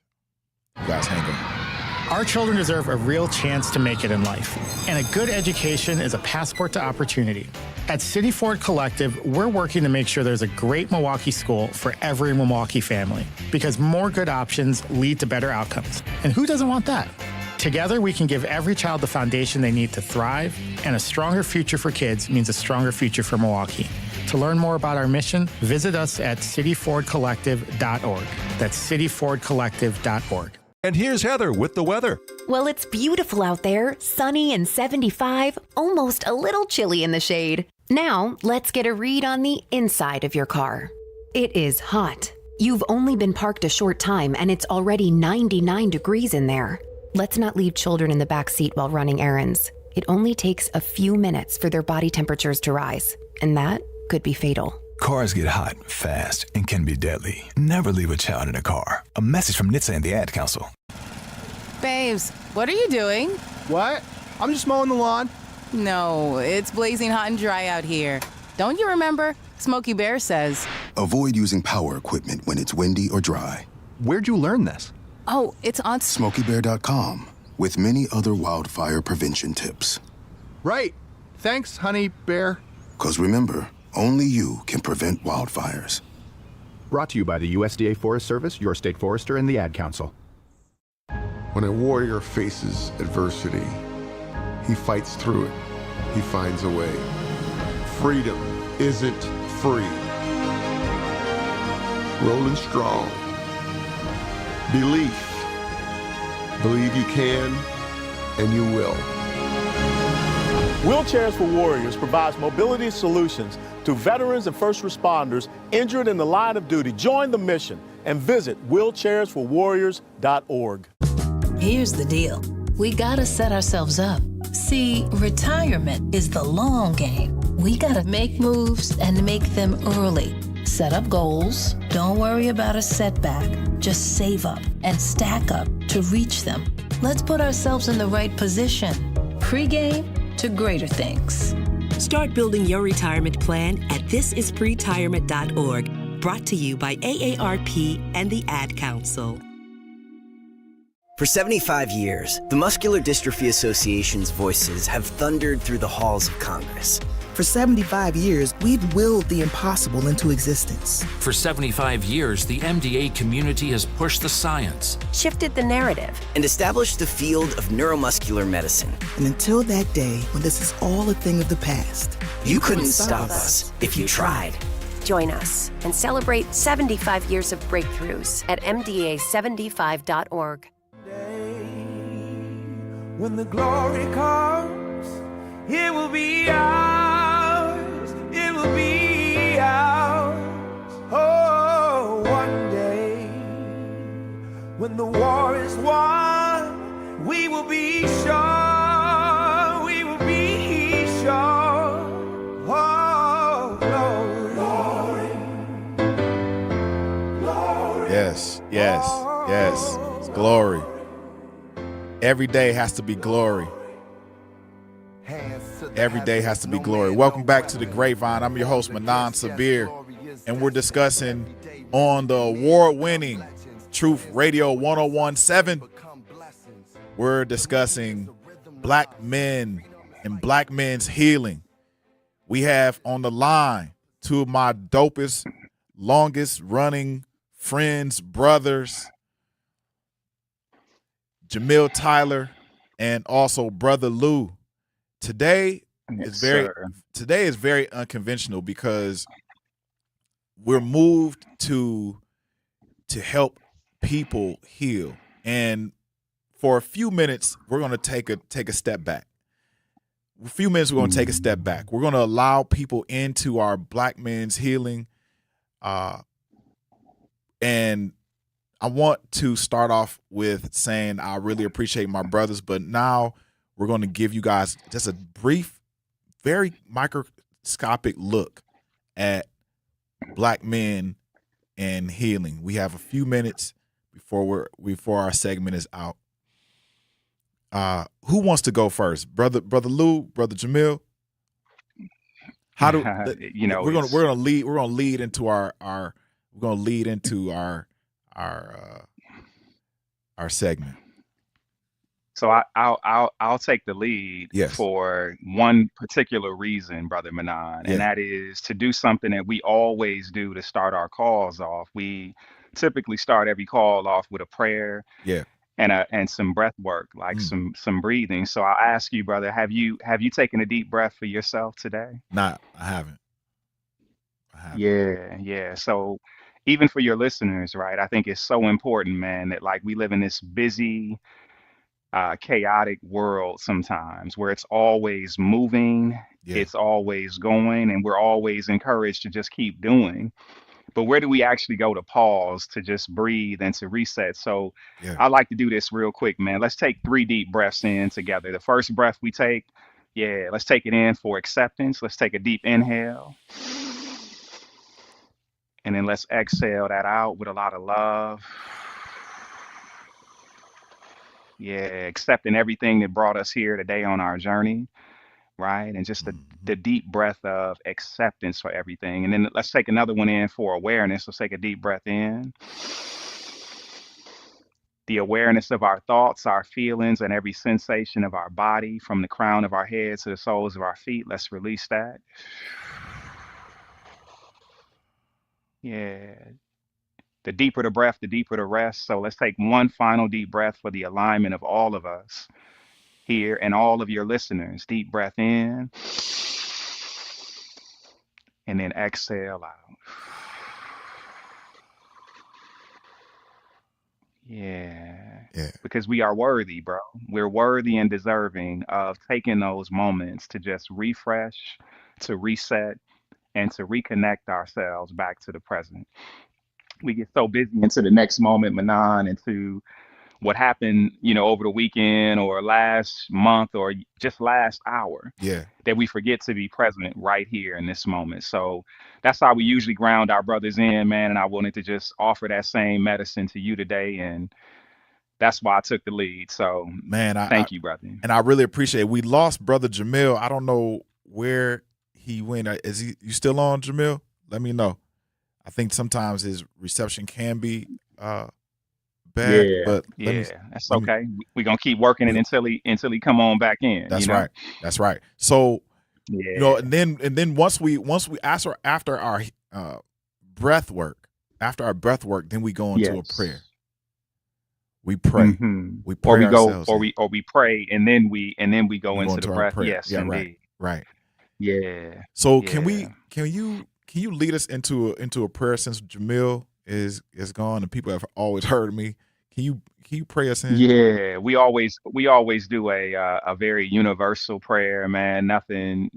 You guys hang on. Our children deserve a real chance to make it in life, and a good education is a passport to opportunity. At City Ford Collective, we're working to make sure there's a great Milwaukee school for every Milwaukee family, because more good options lead to better outcomes. And who doesn't want that? Together, we can give every child the foundation they need to thrive, and a stronger future for kids means a stronger future for Milwaukee. To learn more about our mission, visit us at cityfordcollective.org. That's cityfordcollective.org. And here's Heather with the weather. Well, it's beautiful out there, sunny and 75, almost a little chilly in the shade. Now, let's get a read on the inside of your car. It is hot. You've only been parked a short time and it's already 99 degrees in there. Let's not leave children in the back seat while running errands. It only takes a few minutes for their body temperatures to rise, and that could be fatal. Cars get hot, fast, and can be deadly. Never leave a child in a car. A message from NHTSA and the Ad Council. Babes, what are you doing? What? I'm just mowing the lawn. No, it's blazing hot and dry out here. Don't you remember? Smokey Bear says. Avoid using power equipment when it's windy or dry. Where'd you learn this? Oh, it's on SmokeyBear.com with many other wildfire prevention tips. Right. Thanks, honey bear. 'Cause remember, only you can prevent wildfires. Brought to you by the USDA Forest Service, your state forester, and the Ad Council. When a warrior faces adversity, he fights through it. He finds a way. Freedom isn't free. Rolling strong. Belief. Believe you can, and you will. Wheelchairs for Warriors provides mobility solutions to veterans and first responders injured in the line of duty. Join the mission and visit wheelchairsforwarriors.org. Here's the deal. We gotta set ourselves up. See, retirement is the long game. We gotta make moves and make them early. Set up goals. Don't worry about a setback. Just save up and stack up to reach them. Let's put ourselves in the right position. Pre-game to greater things. Start building your retirement plan at thisispretirement.org. Brought to you by AARP and the Ad Council. For 75 years, the Muscular Dystrophy Association's voices have thundered through the halls of Congress. For 75 years, we've willed the impossible into existence. For 75 years, the MDA community has pushed the science, shifted the narrative, and established the field of neuromuscular medicine. And until that day, when this is all a thing of the past, you couldn't stop us if you tried. Join us and celebrate 75 years of breakthroughs at mda75.org. When the glory comes, it will be ours, it will be ours. Oh, one day, when the war is won, we will be sure, we will be sure. Oh, glory, glory. Yes, yes, yes, it's glory. Every day has to be glory. Every day has to be glory. Welcome back to the Grapevine. I'm your host, Xavier, and we're discussing on the award-winning Truth Radio 101.7. We're discussing black men and black men's healing. We have on the line two of my dopest, longest-running friends, brothers, Jamil Tyler, and also Brother Lou. Today is very unconventional because we're moved to help people heal. And for a few minutes, we're going to take a step back. A few minutes, we're going to take a step back. We're going to allow people into our black men's healing. And I want to start off with saying I really appreciate my brothers, but now we're going to give you guys just a brief, very microscopic look at black men and healing. We have a few minutes before our segment is out. Who wants to go first, brother Lou, brother Jamil? How do we're gonna lead into our segment. So I'll take the lead for one particular reason, Brother Manan, and that is to do something that we always do to start our calls off. We typically start every call off with a prayer, and some breath work, like some breathing. So I'll ask you, brother, have you taken a deep breath for yourself today? Nah, I haven't. Yeah. So even for your listeners, right? I think it's so important, man, that like we live in this busy, chaotic world sometimes where it's always moving It's always going, and we're always encouraged to just keep doing. But where do we actually go to pause, to just breathe and to reset? So I like to do this real quick, man. Let's take 3 deep breaths in together. The first breath we take, let's take it in for acceptance. Let's take a deep inhale. And then let's exhale that out with a lot of love. Accepting everything that brought us here today on our journey, right? And just the deep breath of acceptance for everything. And then let's take another one in for awareness. Let's take a deep breath in. The awareness of our thoughts, our feelings, and every sensation of our body, from the crown of our head to the soles of our feet. Let's release that. The deeper the breath, the deeper the rest. So let's take one final deep breath for the alignment of all of us here and all of your listeners. Deep breath in, and then exhale out. Because we are worthy, bro. We're worthy and deserving of taking those moments to just refresh, to reset, and to reconnect ourselves back to the present. We get so busy into the next moment, Manan, into what happened, over the weekend or last month or just last hour, that we forget to be present right here in this moment. So that's how we usually ground our brothers in, man. And I wanted to just offer that same medicine to you today. And that's why I took the lead. So, man, thank you, brother. And I really appreciate it. We lost Brother Jamil. I don't know where he went. Is you still on, Jamil? Let me know. I think sometimes his reception can be bad, but that's okay. We're gonna keep working it until he come on back in. That's right. That's right. So and then once we after our breath work, then we go into a prayer. We pray. We pray we pray and then we go into the breath. Yes, indeed. Right. Yeah. So can you lead us into a prayer, since Jamil is gone and people have always heard me? Can you pray us in? Yeah, we always do a very universal prayer, man. Nothing,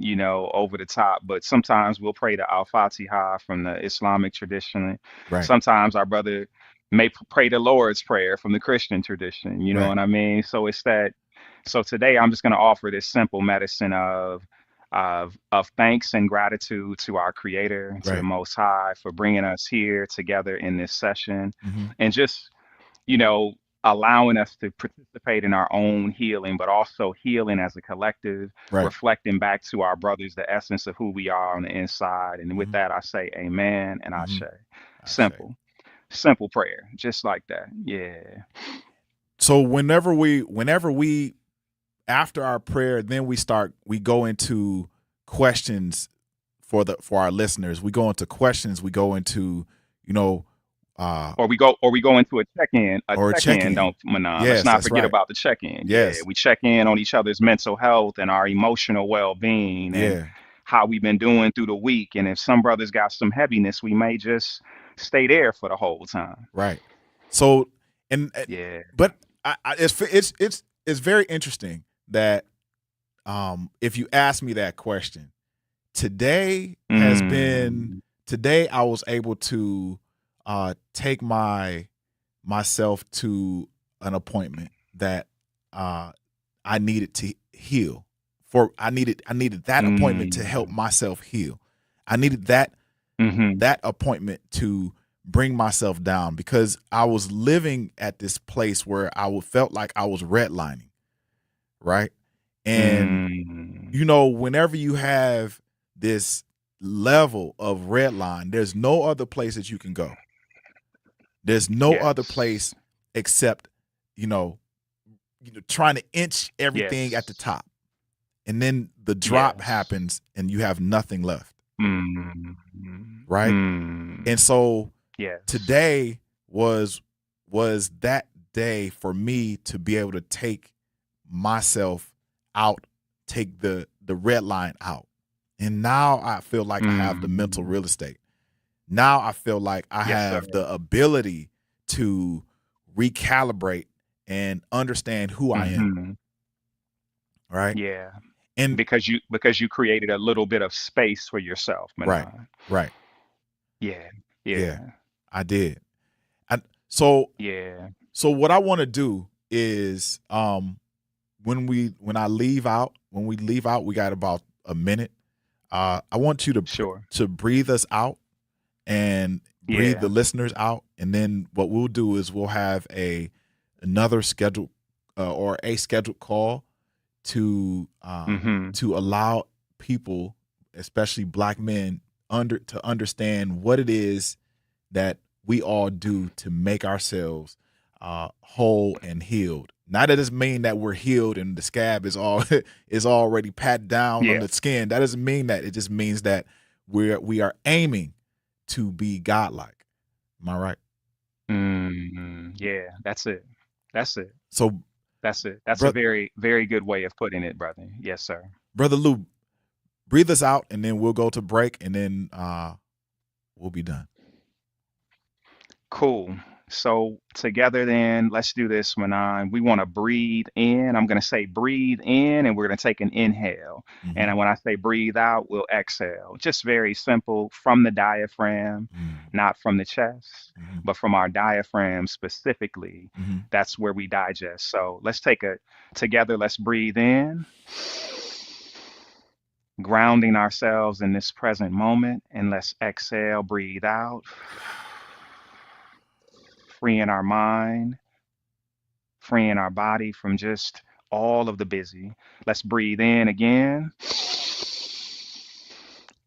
over the top, but sometimes we'll pray the Al-Fatiha from the Islamic tradition. Right. Sometimes our brother may pray the Lord's Prayer from the Christian tradition. You know what I mean? So it's that. So today I'm just going to offer this simple medicine of thanks and gratitude to our Creator, to the Most High, for bringing us here together in this session, and just, allowing us to participate in our own healing, but also healing as a collective, reflecting back to our brothers the essence of who we are on the inside. And with that, I say amen and I say. Simple prayer, just like that. Yeah. So whenever we after our prayer, then we go into questions for our listeners. We go into questions. We go into, or we go into a check-in. Don't, Manan. Let's not forget about the check-in. Yes. Yeah, we check in on each other's mental health and our emotional well-being and how we've been doing through the week. And if some brothers got some heaviness, we may just stay there for the whole time. Right. So, but it's very interesting that if you ask me that question, today I was able to take myself to an appointment that I needed to heal. I needed that appointment to help myself heal. I needed that appointment to bring myself down, because I was living at this place where I felt like I was redlining, right? And whenever you have this level of red line, there's no other place that you can go. There's no other place except, trying to inch everything at the top. And then the drop happens and you have nothing left. Right? And so today was that day for me to be able to take myself out, take the red line out. And now I feel like I have the mental real estate. Now I feel like I have the ability to recalibrate and understand who I am. Right? Yeah. And because you created a little bit of space for yourself, right, Manon. right. Yeah. I did. So Yeah. what I want to do is when we leave out, we got about a minute. I want you to breathe us out and breathe the listeners out, and then what we'll do is we'll have another scheduled or a scheduled call to allow people, especially Black men, to understand what it is that we all do to make ourselves whole and healed. Not that it mean that we're healed and the scab is already pat down on the skin. That doesn't mean that. It just means that we are aiming to be godlike. Am I right? Yeah, that's it. So that's it. That's a very, very good way of putting it, brother. Yes, sir. Brother Lou, breathe us out, and then we'll go to break, and then we'll be done. Cool. So together then, let's do this, Manon. We want to breathe in. I'm going to say breathe in, and we're going to take an inhale. And when I say breathe out, we'll exhale. Just very simple, from the diaphragm, not from the chest, but from our diaphragm specifically. That's where we digest. So let's take together, let's breathe in, grounding ourselves in this present moment, and let's exhale, breathe out. Freeing our mind, freeing our body from just all of the busy. Let's breathe in again,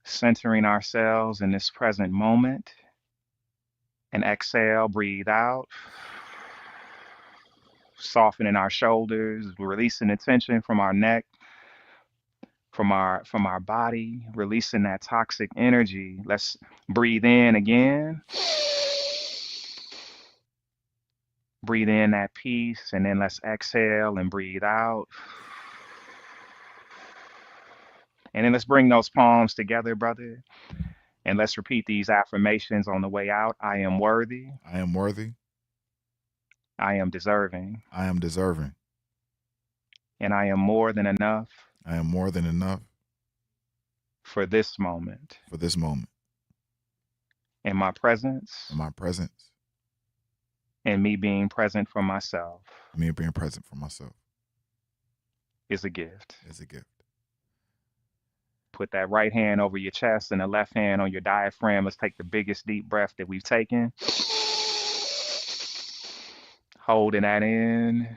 centering ourselves in this present moment, and exhale, breathe out, softening our shoulders, releasing the tension from our neck, from our body, releasing that toxic energy. Let's breathe in again. Breathe in that peace, and then let's exhale and breathe out. And then let's bring those palms together, brother. And let's repeat these affirmations on the way out. I am worthy. I am worthy. I am deserving. I am deserving. And I am more than enough. I am more than enough. For this moment. For this moment. In my presence. In my presence. And me being present for myself. Me being present for myself. Is a gift. Is a gift. Put that right hand over your chest and the left hand on your diaphragm. Let's take the biggest deep breath that we've taken. Holding that in.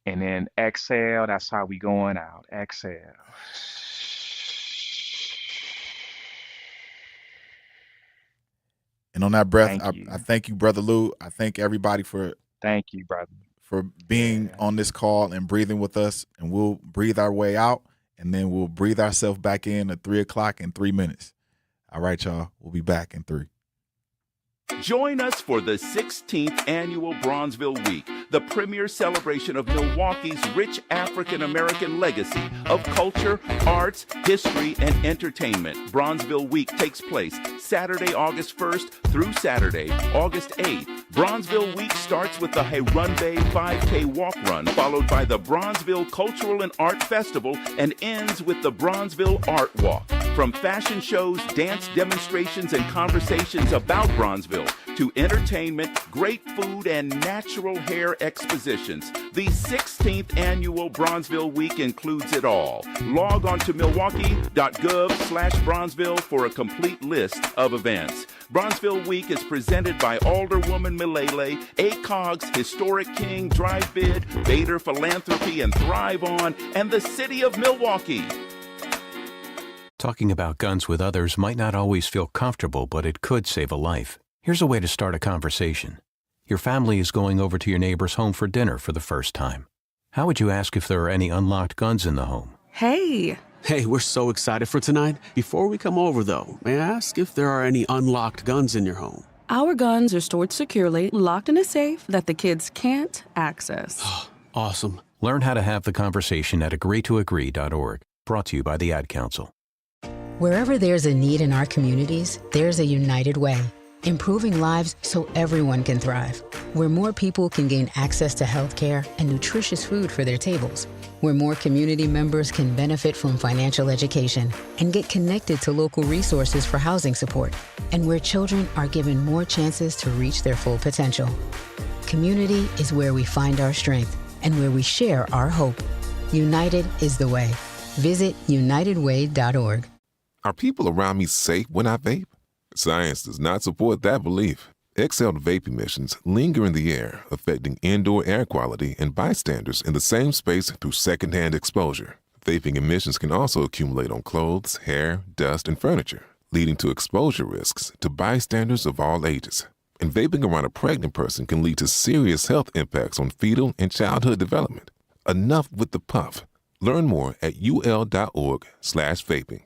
And then exhale. That's how we going out. Exhale. And on that breath, I thank you, Brother Lou. I thank everybody for being on this call and breathing with us. And we'll breathe our way out, and then we'll breathe ourselves back in at 3:00 in 3 minutes. All right, y'all. We'll be back in 3. Join us for the 16th Annual Bronzeville Week, the premier celebration of Milwaukee's rich African-American legacy of culture, arts, history, and entertainment. Bronzeville Week takes place Saturday, August 1st through Saturday, August 8th. Bronzeville Week starts with the Harambe 5K Walk Run, followed by the Bronzeville Cultural and Art Festival, and ends with the Bronzeville Art Walk. From fashion shows, dance demonstrations, and conversations about Bronzeville, to entertainment, great food, and natural hair expositions, the 16th Annual Bronzeville Week includes it all. Log on to milwaukee.gov/Bronzeville for a complete list of events. Bronzeville Week is presented by Alderwoman Milele, ACOG's Historic King, Drive Bid, Bader Philanthropy, and Thrive On, and the City of Milwaukee. Talking about guns with others might not always feel comfortable, but it could save a life. Here's a way to start a conversation. Your family is going over to your neighbor's home for dinner for the first time. How would you ask if there are any unlocked guns in the home? Hey, we're so excited for tonight. Before we come over, though, may I ask if there are any unlocked guns in your home? Our guns are stored securely, locked in a safe that the kids can't access. Awesome. Learn how to have the conversation at agreetoagree.org. Brought to you by the Ad Council. Wherever there's a need in our communities, there's a United Way. improving lives so everyone can thrive. Where more people can gain access to healthcare and nutritious food for their tables. Where more community members can benefit from financial education and get connected to local resources for housing support. And where children are given more chances to reach their full potential. Community is where we find our strength and where we share our hope. United is the way. Visit unitedway.org. Are people around me safe when I vape? Science does not support that belief. Exhaled vape emissions linger in the air, affecting indoor air quality and bystanders in the same space through secondhand exposure. Vaping emissions can also accumulate on clothes, hair, dust, and furniture, leading to exposure risks to bystanders of all ages. And vaping around a pregnant person can lead to serious health impacts on fetal and childhood development. Enough with the puff. Learn more at ul.org/vaping.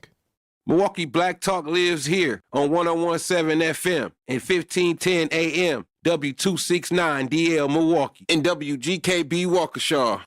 Milwaukee Black Talk lives here on 101.7 FM and 1510 AM, W269DL Milwaukee, and WGKB Waukesha.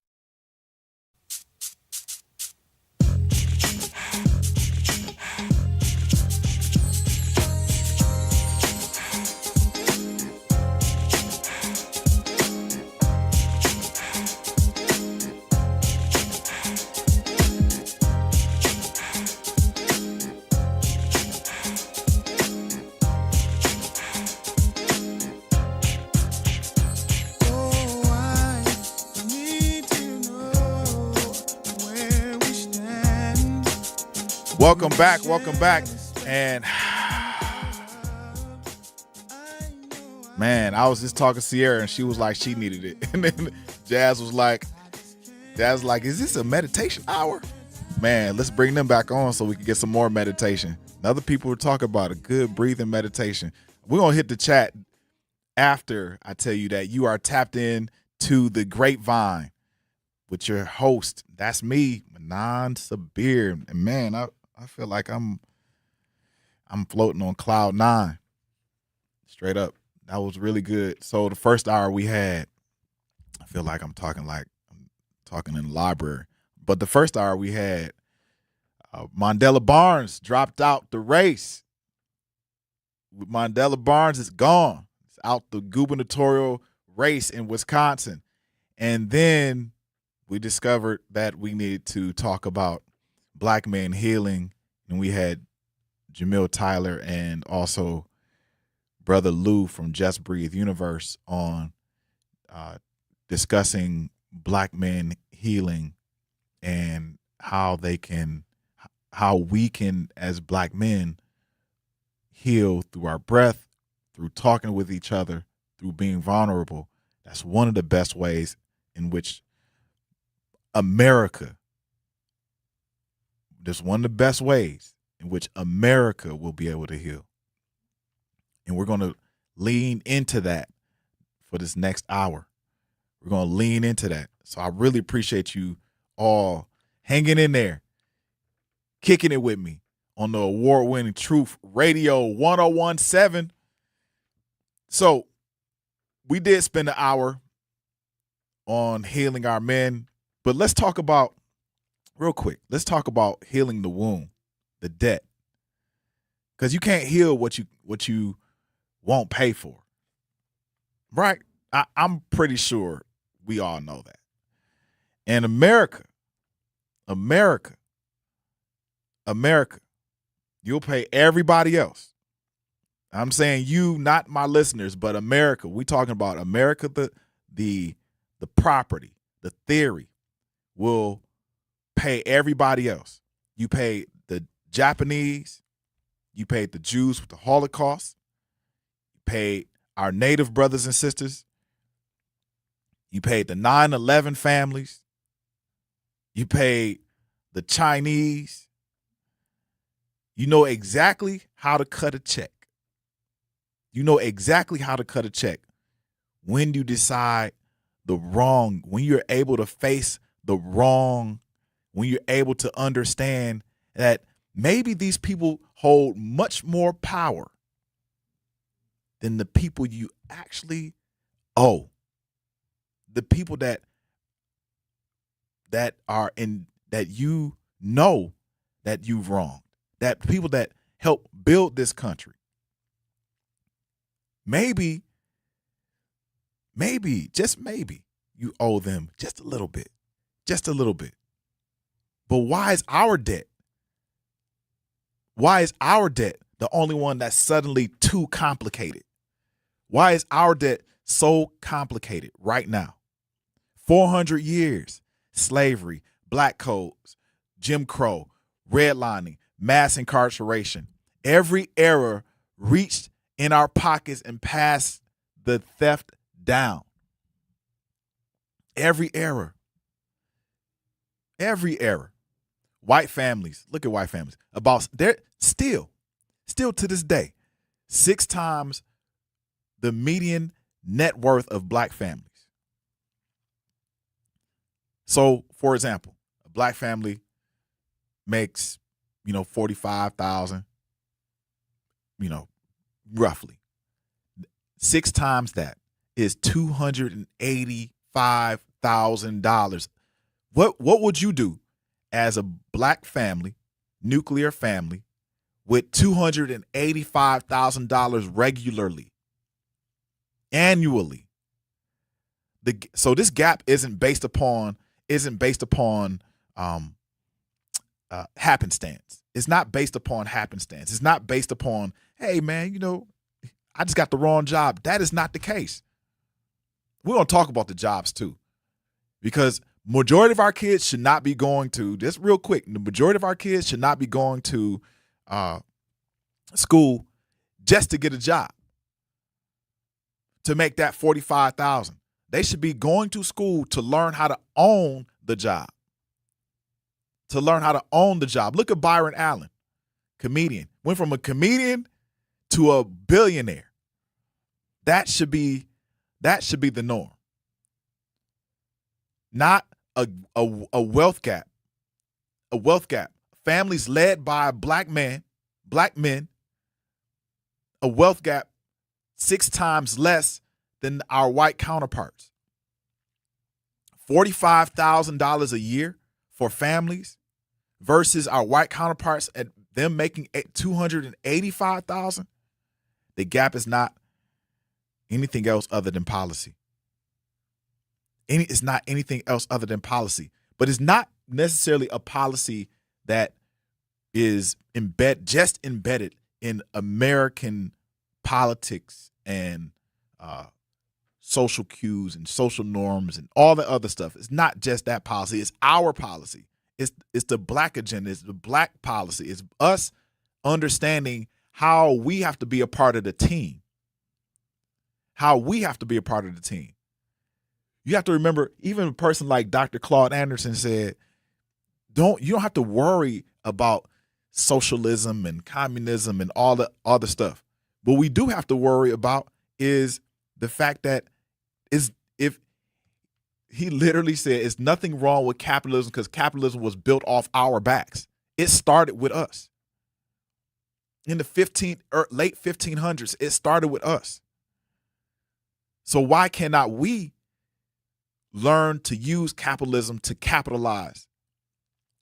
Welcome back. And man, I was just talking to Sierra and she was like, she needed it. And then Jazz was like, is this a meditation hour? Man, let's bring them back on so we can get some more meditation. And other people were talking about a good breathing meditation. We're going to hit the chat after I tell you that you are tapped in to the Grapevine with your host. That's me, Manan Sabir. And man, I feel like I'm floating on cloud 9. Straight up. That was really good. So the first hour we had, I feel like I'm talking in the library. But the first hour we had, Mandela Barnes dropped out the race. Mandela Barnes is gone. It's out the gubernatorial race in Wisconsin. And then we discovered that we needed to talk about Black men healing, and we had Jamil Tyler and also Brother Lou from Just Breathe Universe on discussing Black men healing and how we can as Black men heal through our breath, through talking with each other, through being vulnerable. That's one of the best ways in which America will be able to heal. And we're going to lean into that for this next hour. We're going to lean into that. So I really appreciate you all hanging in there, kicking it with me on the award-winning Truth Radio 101.7. So we did spend an hour on healing our men, but let's talk about healing the wound, the debt. Because you can't heal what you won't pay for. Right? I'm pretty sure we all know that. And America, you'll pay everybody else. I'm saying you, not my listeners, but America. We're talking about America, the property, the theory will pay everybody else. You pay the Japanese, you paid the Jews with the Holocaust, you paid our Native brothers and sisters, you paid the 9/11 families, you paid the Chinese. You know exactly how to cut a check. You know exactly how to cut a check when you decide the wrong, when you're able to face the wrong, when you're able to understand that maybe these people hold much more power than the people you actually owe. The people that are in, that you know that you've wronged, that people that help build this country. maybe, just maybe, you owe them just a little bit. Just a little bit. But why is our debt? Why is our debt the only one that's suddenly too complicated? Why is our debt so complicated right now? 400 years, slavery, black codes, Jim Crow, redlining, mass incarceration. Every era reached in our pockets and passed the theft down. Every era. Every era. White families, look at white families. They're still to this day, 6 times the median net worth of black families. So, for example, a black family makes, $45,000, roughly. 6 times that is $285,000. What would you do as a black family, nuclear family, with $285,000 regularly, annually? So this gap isn't based upon happenstance. It's not based upon happenstance. It's not based upon, hey man, I just got the wrong job. That is not the case. We're gonna talk about the jobs too, because majority of our kids should not be going to, just real quick, the majority of our kids should not be going to school just to get a job, to make that $45,000. They should be going to school to learn how to own the job. To learn how to own the job. Look at Byron Allen, comedian. Went from a comedian to a billionaire. That should be the norm. Not a wealth gap. A wealth gap. Families led by black men, a wealth gap 6 times less than our white counterparts. $45,000 a year for families versus our white counterparts at them making $285,000. The gap is not anything else other than policy. It's not anything else other than policy. But it's not necessarily a policy that is embedded in American politics and social cues and social norms and all the other stuff. It's not just that policy. It's our policy. It's the black agenda. It's the black policy. It's us understanding how we have to be a part of the team. How we have to be a part of the team. You have to remember, even a person like Dr. Claude Anderson said, you don't have to worry about socialism and communism and all the other stuff. What we do have to worry about is the fact that he literally said it's nothing wrong with capitalism because capitalism was built off our backs. It started with us. In the late 1500s, it started with us. So why cannot we learn to use capitalism to capitalize?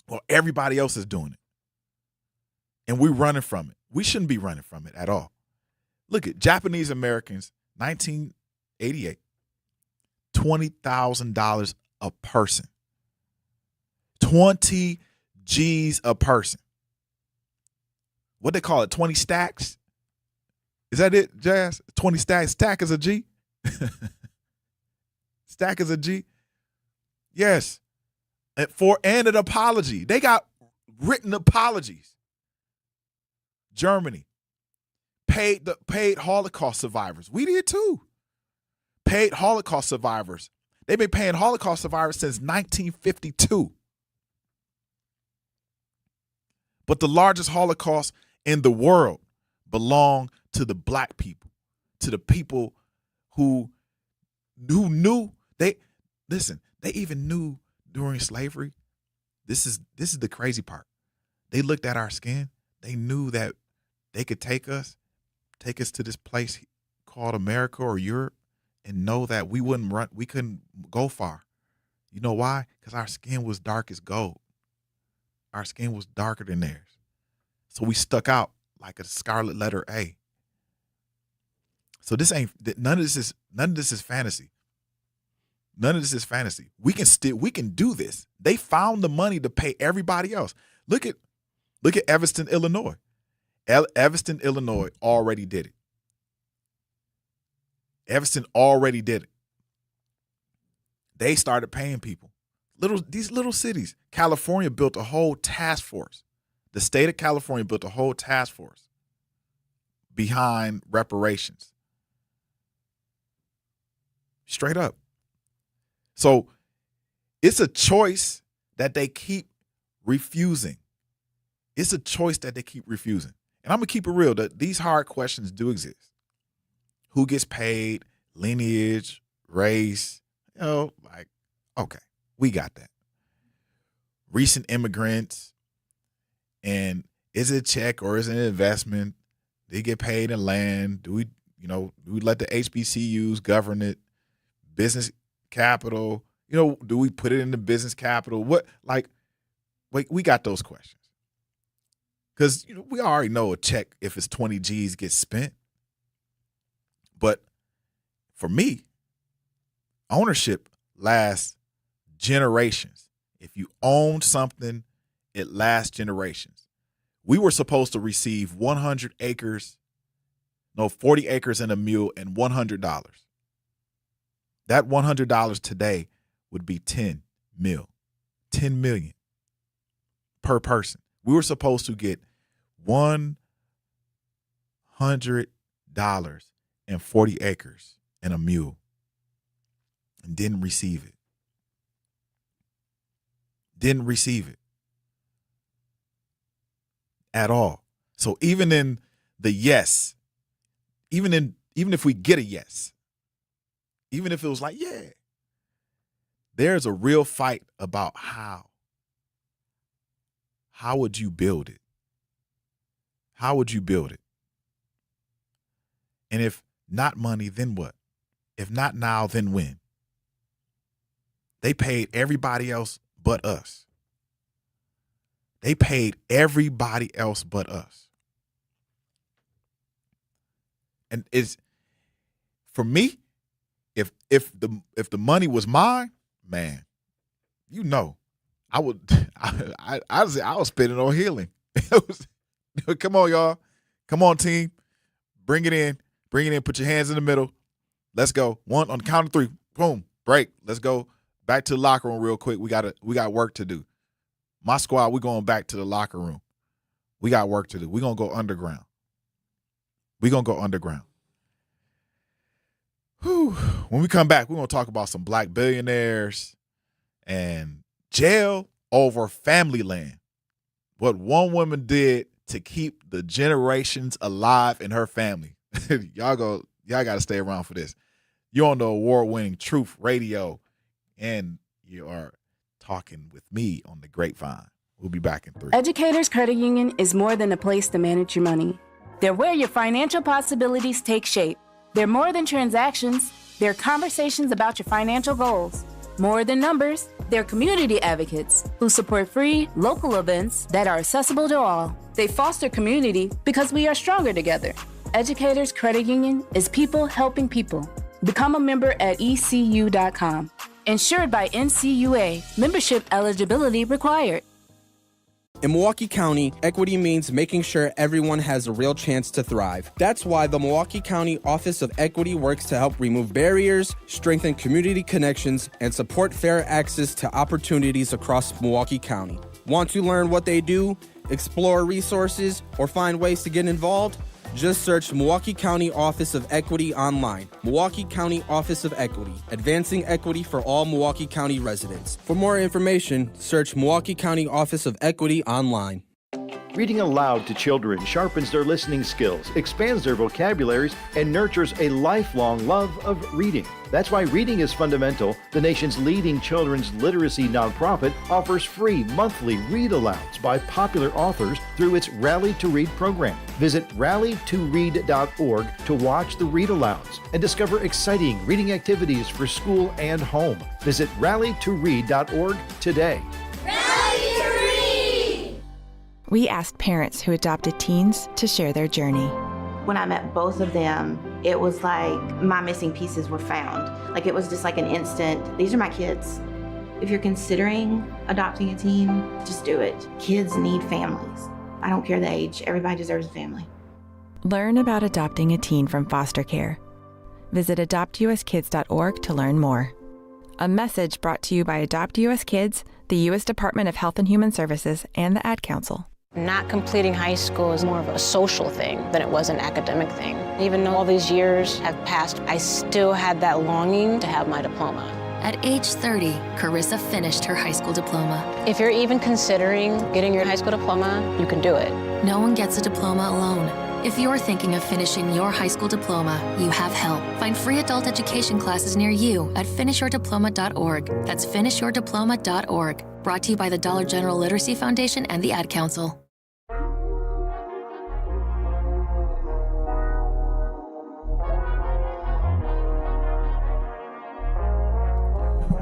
Well, everybody else is doing it. And we're running from it. We shouldn't be running from it at all. Look at Japanese Americans, 1988, $20,000 a person. 20 G's a person. What they call it, 20 stacks? Is that it, Jazz? 20 stacks. Stack is a G? Stack is a G? Yes. And an apology. They got written apologies. Germany paid Holocaust survivors. We did too. Paid Holocaust survivors. They've been paying Holocaust survivors since 1952. But the largest Holocaust in the world belonged to the black people, to the people who knew they even knew during slavery. This is the crazy part. They looked at our skin. They knew that they could take us to this place called America or Europe and know that we couldn't go far. You know why? Because our skin was dark as gold. Our skin was darker than theirs. So we stuck out like a scarlet letter A. So none of this is fantasy. None of this is fantasy. We can do this. They found the money to pay everybody else. Look at Evanston, Illinois. Evanston, Illinois already did it. Evanston already did it. They started paying people. These little cities. California built a whole task force. The state of California built a whole task force behind reparations. Straight up. So it's a choice that they keep refusing. It's a choice that they keep refusing. And I'm going to keep it real. These hard questions do exist. Who gets paid, lineage, race, okay, we got that. Recent immigrants, and is it a check or is it an investment? They get paid in land. Do we let the HBCUs govern it? Business capital, do we put it in the business capital? We got those questions. Because we already know a check, if it's 20 G's, gets spent. But for me, ownership lasts generations. If you own something, it lasts generations. We were supposed to receive 40 acres and a mule and $100. That $100 today would be 10 million per person. We were supposed to get $100 and 40 acres and a mule and didn't receive it. Didn't receive it at all. So even in the yes, even if we get a yes, even if it was like, yeah, there's a real fight about how. How would you build it? How would you build it? And if not money, then what? If not now, then when? They paid everybody else but us. They paid everybody else but us. And it's, for me, if the money was mine, man, I would I was spending on healing. Come on, y'all. Come on, team. Bring it in. Put your hands in the middle. Let's go. One on the count of three. Boom. Break. Let's go back to the locker room real quick. We got work to do. My squad, we're going back to the locker room. We got work to do. We're going to go underground. Whew. When we come back, we're going to talk about some black billionaires and jail over family land. What one woman did to keep the generations alive in her family. Y'all got to stay around for this. You're on the award-winning Truth Radio, and you are talking with me on the Grapevine. We'll be back in 3. Educators Credit Union is more than a place to manage your money. They're where your financial possibilities take shape. They're more than transactions. They're conversations about your financial goals. More than numbers, they're community advocates who support free, local events that are accessible to all. They foster community because we are stronger together. Educators Credit Union is people helping people. Become a member at ECU.com. Insured by NCUA. Membership eligibility required. In Milwaukee County, equity means making sure everyone has a real chance to thrive. That's why the Milwaukee County Office of Equity works to help remove barriers, strengthen community connections, and support fair access to opportunities across Milwaukee County. Want to learn what they do, explore resources, or find ways to get involved? Just search Milwaukee County Office of Equity online. Milwaukee County Office of Equity, advancing equity for all Milwaukee County residents. For more information, search Milwaukee County Office of Equity online. Reading aloud to children sharpens their listening skills, expands their vocabularies, and nurtures a lifelong love of reading. That's why Reading is Fundamental, the nation's leading children's literacy nonprofit, offers free monthly read-alouds by popular authors through its Rally to Read program. Visit rallytoread.org to watch the read-alouds and discover exciting reading activities for school and home. Visit rallytoread.org today. We asked parents who adopted teens to share their journey. When I met both of them, it was like my missing pieces were found. Like it was just like an instant, these are my kids. If you're considering adopting a teen, just do it. Kids need families. I don't care the age, everybody deserves a family. Learn about adopting a teen from foster care. Visit adoptuskids.org to learn more. A message brought to you by Adopt US Kids, the U.S. Department of Health and Human Services, and the Ad Council. Not completing high school is more of a social thing than it was an academic thing. Even though all these years have passed, I still had that longing to have my diploma. At age 30, Carissa finished her high school diploma. If you're even considering getting your high school diploma, you can do it. No one gets a diploma alone. If you're thinking of finishing your high school diploma, you have help. Find free adult education classes near you at finishyourdiploma.org. That's finishyourdiploma.org. Brought to you by the Dollar General Literacy Foundation and the Ad Council.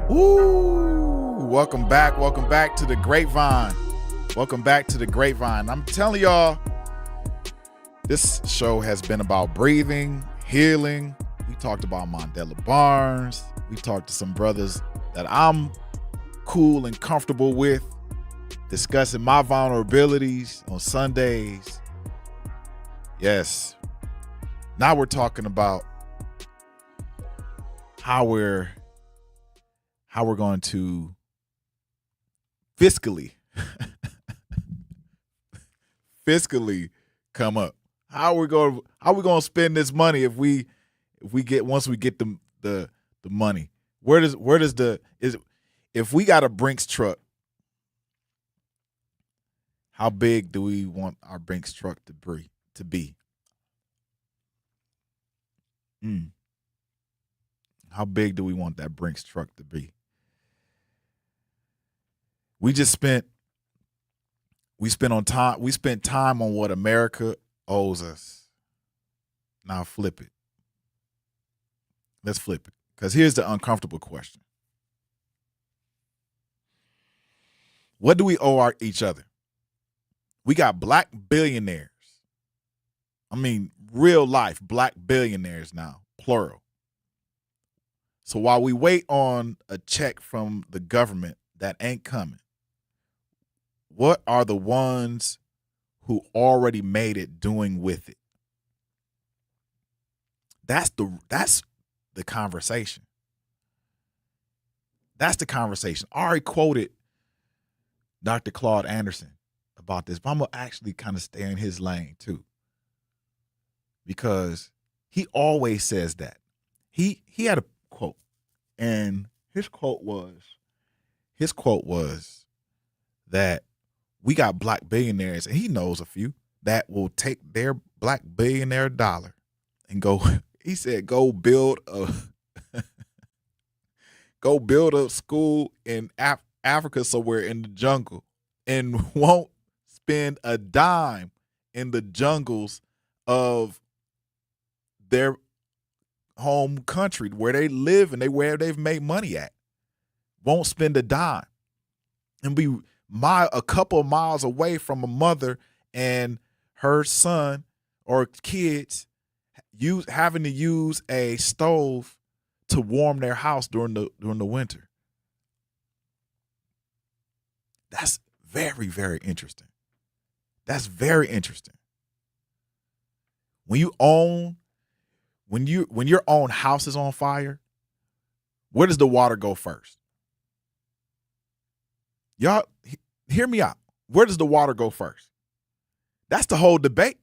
Ooh, welcome back to the Grapevine. Welcome back to the Grapevine. I'm telling y'all, this show has been about breathing, healing. We talked about Mandela Barnes. We talked to some brothers that I'm cool and comfortable with, discussing my vulnerabilities on Sundays. Yes. Now we're talking about how we're going to fiscally come up. How we going to spend this money if we get the money? If we got a Brinks truck, how big do we want our Brinks truck to be? How big do we want that Brinks truck to be? We spent time on what America owes us. Now flip it. Let's flip it. Because here's the uncomfortable question. What do we owe each other? We got black billionaires. I mean, real life black billionaires now, plural. So while we wait on a check from the government that ain't coming, what are the ones who already made it doing with it? That's the conversation. That's the conversation. I already quoted Dr. Claude Anderson about this, but I'm going to actually kind of stay in his lane too. Because he always says that. He had a quote, and his quote was that we got black billionaires, and he knows a few that will take their black billionaire dollar and go, he said, go build a school in Africa somewhere in the jungle and won't spend a dime in the jungles of their home country where they live and where they've made money at. Won't spend a dime and be a couple of miles away from a mother and her son or kids having to use a stove to warm their house during the winter. That's very, very interesting. That's very interesting. When your own house is on fire, where does the water go first? Y'all, hear me out. Where does the water go first? That's the whole debate.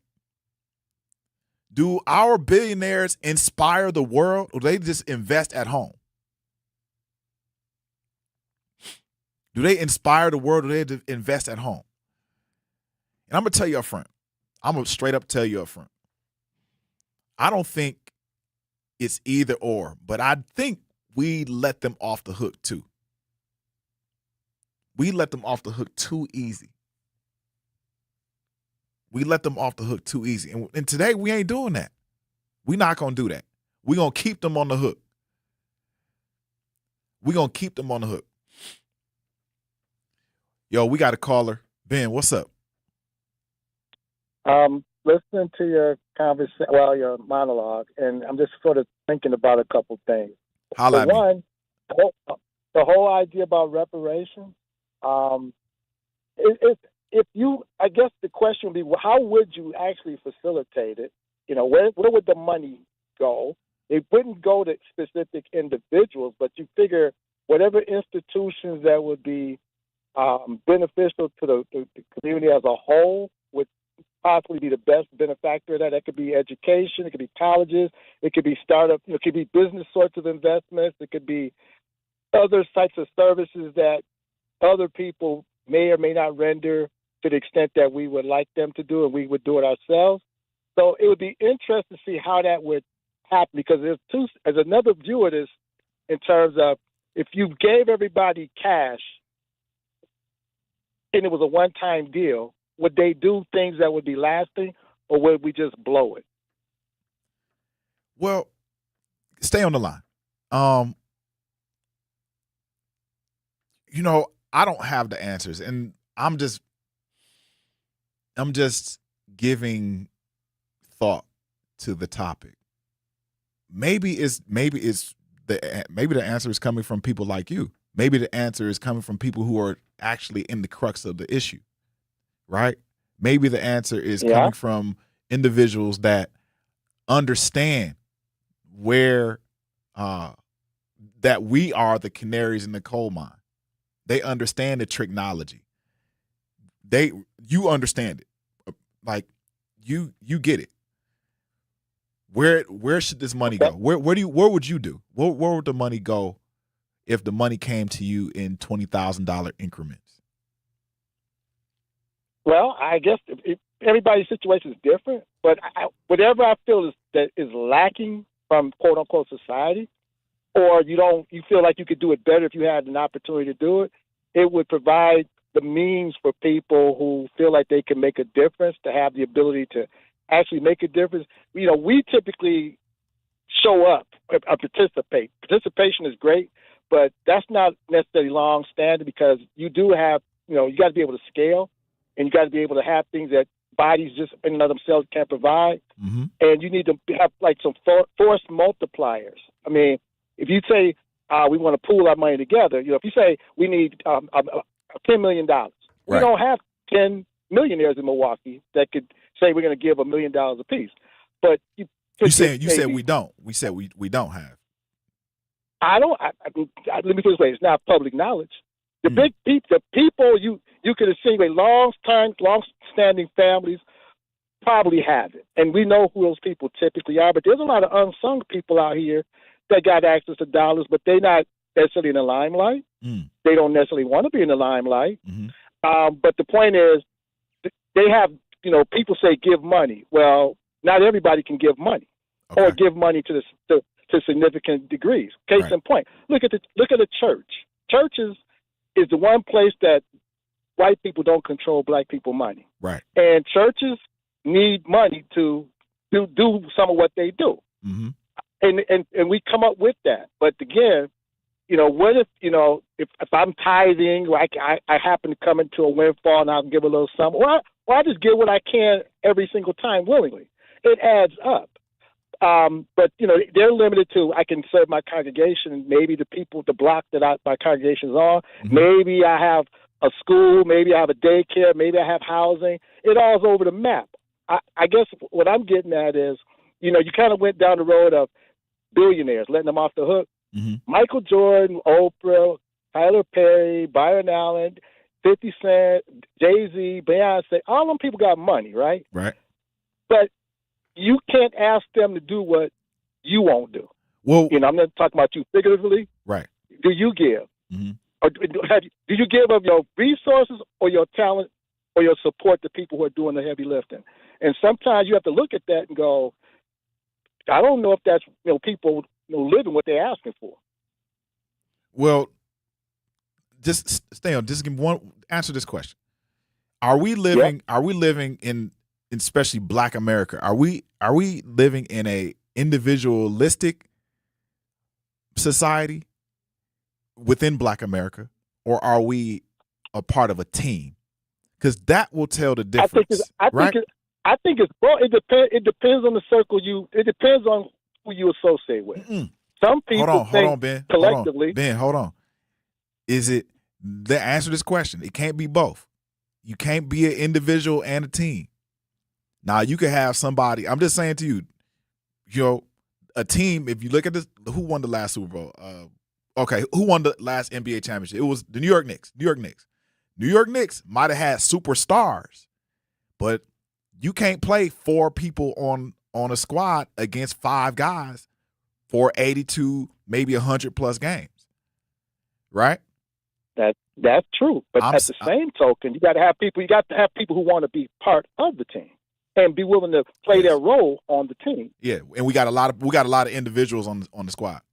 Do our billionaires inspire the world, or do they just invest at home? Do they inspire the world, or do they invest at home? And I'm going to tell you up front. I'm going to straight up tell you up front. I don't think it's either or, but I think we let them off the hook too. We let them off the hook too easy. We let them off the hook too easy. And today we ain't doing that. We're not going to do that. We're going to keep them on the hook. We're going to keep them on the hook. Yo, we got a caller. Ben, what's up? listening to your conversation, your monologue, and I'm just sort of thinking about a couple things. Holla at me. One, the whole idea about reparations. If you, I guess the question would be, well, how would you actually facilitate it? You know, where would the money go? It wouldn't go to specific individuals, but you figure whatever institutions that would be beneficial to the community as a whole would possibly be the best benefactor of that. That could be education, it could be colleges, it could be startup, it could be business sorts of investments, it could be other types of services that other people may or may not render to the extent that we would like them to do, and we would do it ourselves. So it would be interesting to see how that would happen, because there's another view of this in terms of if you gave everybody cash and it was a one-time deal, would they do things that would be lasting, or would we just blow it? Well, stay on the line. I don't have the answers, and I'm just giving thought to the topic. Maybe the answer is coming from people like you. Maybe the answer is coming from people who are actually in the crux of the issue, right? Maybe the answer is coming from individuals that understand where that we are the canaries in the coal mine. They understand the tricknology. You understand it. Like you get it. Where should this money go? Where would you do? Where would the money go if the money came to you in $20,000 increments? Well, I guess everybody's situation is different, but whatever I feel that is lacking from quote unquote society, or you feel like you could do it better if you had an opportunity to do it, it would provide the means for people who feel like they can make a difference to have the ability to actually make a difference. We typically show up or participate. Participation is great, but that's not necessarily long standing, because you do have, you got to be able to scale, and you got to be able to have things that bodies just in and of themselves can't provide. Mm-hmm. And you need to have like some force multipliers. I mean, if you say we want to pool our money together, if you say we need $10 million, we don't have 10 millionaires in Milwaukee that could say we're going to give $1 million apiece. But you said we don't. We said we don't have. I don't. Let me put it this way: it's not public knowledge. The the people you could insinuate long-standing families probably have it, and we know who those people typically are. But there's a lot of unsung people out here that got access to dollars, but they're not necessarily in the limelight. They don't necessarily want to be in the limelight. But the point is, they have, people say give money. Well, not everybody can give money, or give money to significant degrees. Case in point, look at the church. Churches is the one place that white people don't control black people money. Right. And churches need money to do some of what they do. Mm-hmm. And we come up with that. But again, what if I'm tithing, or I happen to come into a windfall and I'll give a little something, or I just give what I can every single time willingly. It adds up. But they're limited to, I can serve my congregation, maybe the block that my congregation is on. Mm-hmm. Maybe I have a school, maybe I have a daycare, maybe I have housing. It all's over the map. I guess what I'm getting at is, you kind of went down the road of billionaires, letting them off the hook. Mm-hmm. Michael Jordan, Oprah, Tyler Perry, Byron Allen, 50 Cent, Jay-Z, Beyonce, all them people got money, right? Right. But you can't ask them to do what you won't do. Well, I'm not talking about you figuratively. Right. Do you give? Mm-hmm. Or do you give of your resources or your talent or your support to people who are doing the heavy lifting? And sometimes you have to look at that and go, I don't know if that's people living what they're asking for. Well, just stay on. Just give answer this question: Are we living? Are we living in especially Black America? Are we living in a individualistic society within Black America, or are we a part of a team? Because that will tell the difference. I think I think it's both. It depends on the circle it depends on who you associate with. Some people Hold on, Ben. collectively. Hold on. Is it the answer to this question? It can't be both. You can't be an individual and a team. Now you can have somebody. I'm just saying to you, a team. If you look at this, who won the last Super Bowl? Who won the last NBA championship? It was the New York Knicks. New York Knicks might have had superstars, but you can't play 4 people on a squad against 5 guys for 82, maybe 100 plus games, right? That's true. But at the same token, you got to have people. You got to have people who want to be part of the team and be willing to play their role on the team. Yeah, and we got a lot of individuals on the squad.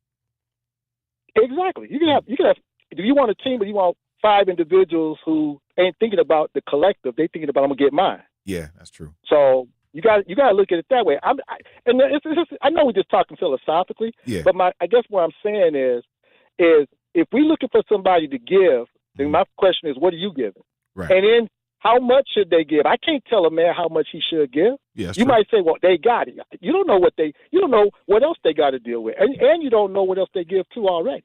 Exactly. You can have. Do you want a team, but you want 5 individuals who ain't thinking about the collective? They thinking about I'm gonna get mine. Yeah, that's true. So you got to look at it that way. I know we're just talking philosophically, but I guess what I'm saying is if we're looking for somebody to give, then my question is, what are you giving? Right. And then how much should they give? I can't tell a man how much he should give. Yeah, you might say, well, they got it. You don't know you don't know what else they got to deal with, and you don't know what else they give to already.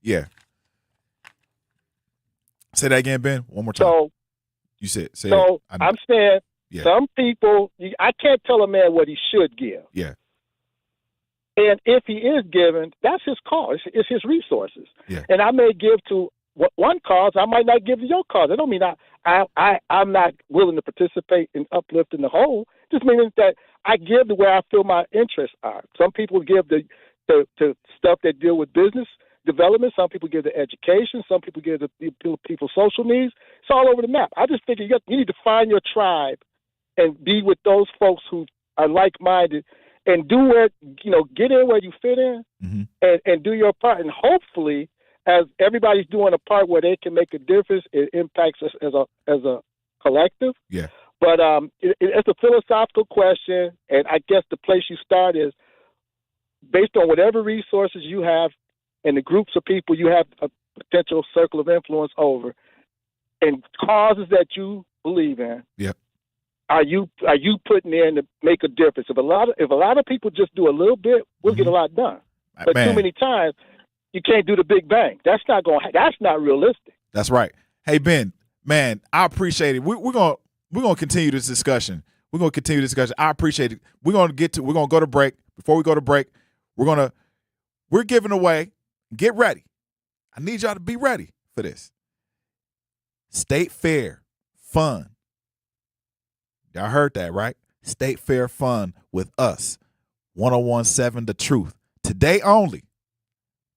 Yeah. Say that again, Ben. One more time. So you said. I'm saying some people. I can't tell a man what he should give. Yeah. And if he is giving, that's his call. It's his resources. Yeah. And I may give to one cause. I might not give to your cause. I don't mean I'm not willing to participate in uplifting the whole. Just meaning that I give to where I feel my interests are. Some people give to stuff that deal with business development. Some people give to education. Some people give to people's social needs. It's all over the map. I just think you need to find your tribe and be with those folks who are like-minded and do get in where you fit in and do your part. And hopefully, as everybody's doing a part where they can make a difference, it impacts us as a collective. Yeah. But it's a philosophical question, and I guess the place you start is based on whatever resources you have and the groups of people you have a potential circle of influence over, and causes that you believe in. Yep. Are you putting in to make a difference? If a lot of people just do a little bit, we'll get a lot done. But too many times, you can't do the big bang. That's not realistic. That's right. Hey Ben, man, I appreciate it. We're gonna continue this discussion. I appreciate it. We're gonna go to break. Before we go to break, we're giving away. Get ready. I need y'all to be ready for this. State Fair Fun. Y'all heard that, right? State Fair Fun with us. 1017 The Truth. Today only.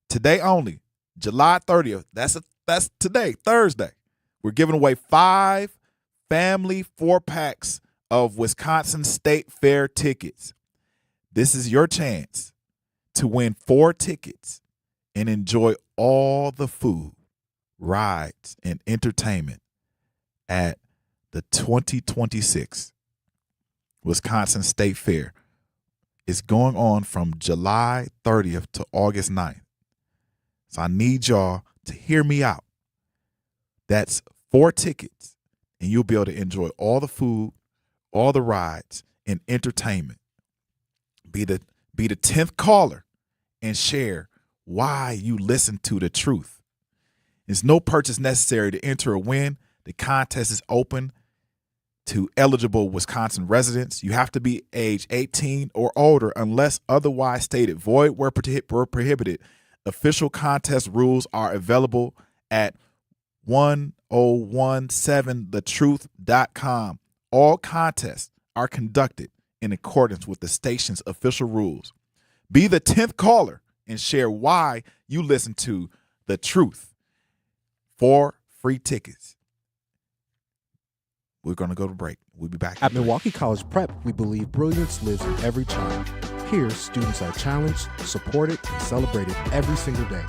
July 30th. That's today, Thursday. We're giving away 5 family 4-packs of Wisconsin State Fair tickets. This is your chance to win 4 tickets and enjoy all the food, rides, and entertainment at the 2026 Wisconsin State Fair. It's going on from July 30th to August 9th. So I need y'all to hear me out. That's 4 tickets, and you'll be able to enjoy all the food, all the rides, and entertainment. Be the 10th caller and share why you listen to the truth. There's no purchase necessary to enter or win. The contest is open to eligible Wisconsin residents. You have to be age 18 or older unless otherwise stated. Void where prohibited. Official contest rules are available at 1017thetruth.com. All contests are conducted in accordance with the station's official rules. Be the 10th caller and share why you listen to The Truth. 4 free tickets. We're going to go to break. We'll be back. At Milwaukee College Prep, we believe brilliance lives in every child. Here, students are challenged, supported, and celebrated every single day.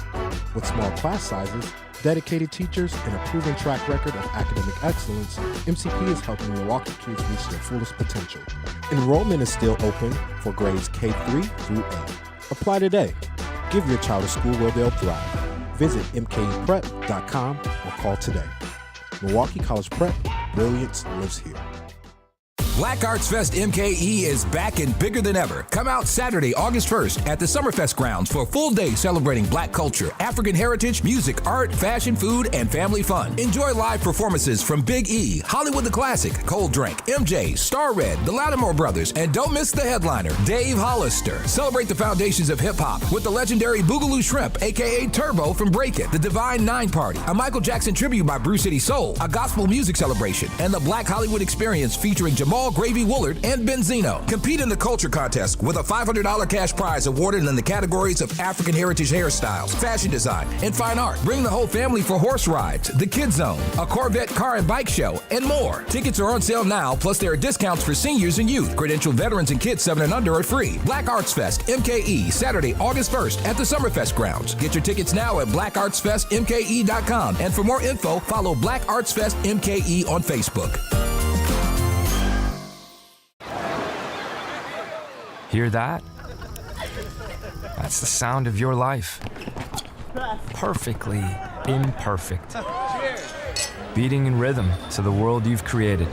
With small class sizes, dedicated teachers, and a proven track record of academic excellence, MCP is helping Milwaukee kids reach their fullest potential. Enrollment is still open for grades K-3 through 8. Apply today. Give your child a school where they'll thrive. Visit mkuprep.com or call today. Milwaukee College Prep, brilliance lives here. Black Arts Fest MKE is back and bigger than ever. Come out Saturday, August 1st at the Summerfest grounds for a full day celebrating Black culture, African heritage, music, art, fashion, food, and family fun. Enjoy live performances from Big E, Hollywood the Classic, Cold Drink, MJ, Star Red, the Lattimore Brothers, and don't miss the headliner, Dave Hollister. Celebrate the foundations of hip-hop with the legendary Boogaloo Shrimp, a.k.a. Turbo from Break It, the Divine Nine Party, a Michael Jackson tribute by Brew City Soul, a gospel music celebration, and the Black Hollywood Experience featuring Jamal Gravy Woolard and Benzino. Compete in the culture contest with a $500 cash prize awarded in the categories of African heritage hairstyles, fashion design, and fine art. Bring the whole family for horse rides, the Kids Zone, a Corvette car and bike show, and more. Tickets are on sale now, plus there are discounts for seniors and youth. Credentialed veterans and kids 7 and under are free. Black Arts Fest MKE, Saturday, August 1st at the Summerfest grounds. Get your tickets now at blackartsfestmke.com. And for more info, follow Black Arts Fest MKE on Facebook. Hear that? That's the sound of your life. Perfectly imperfect. Beating in rhythm to the world you've created.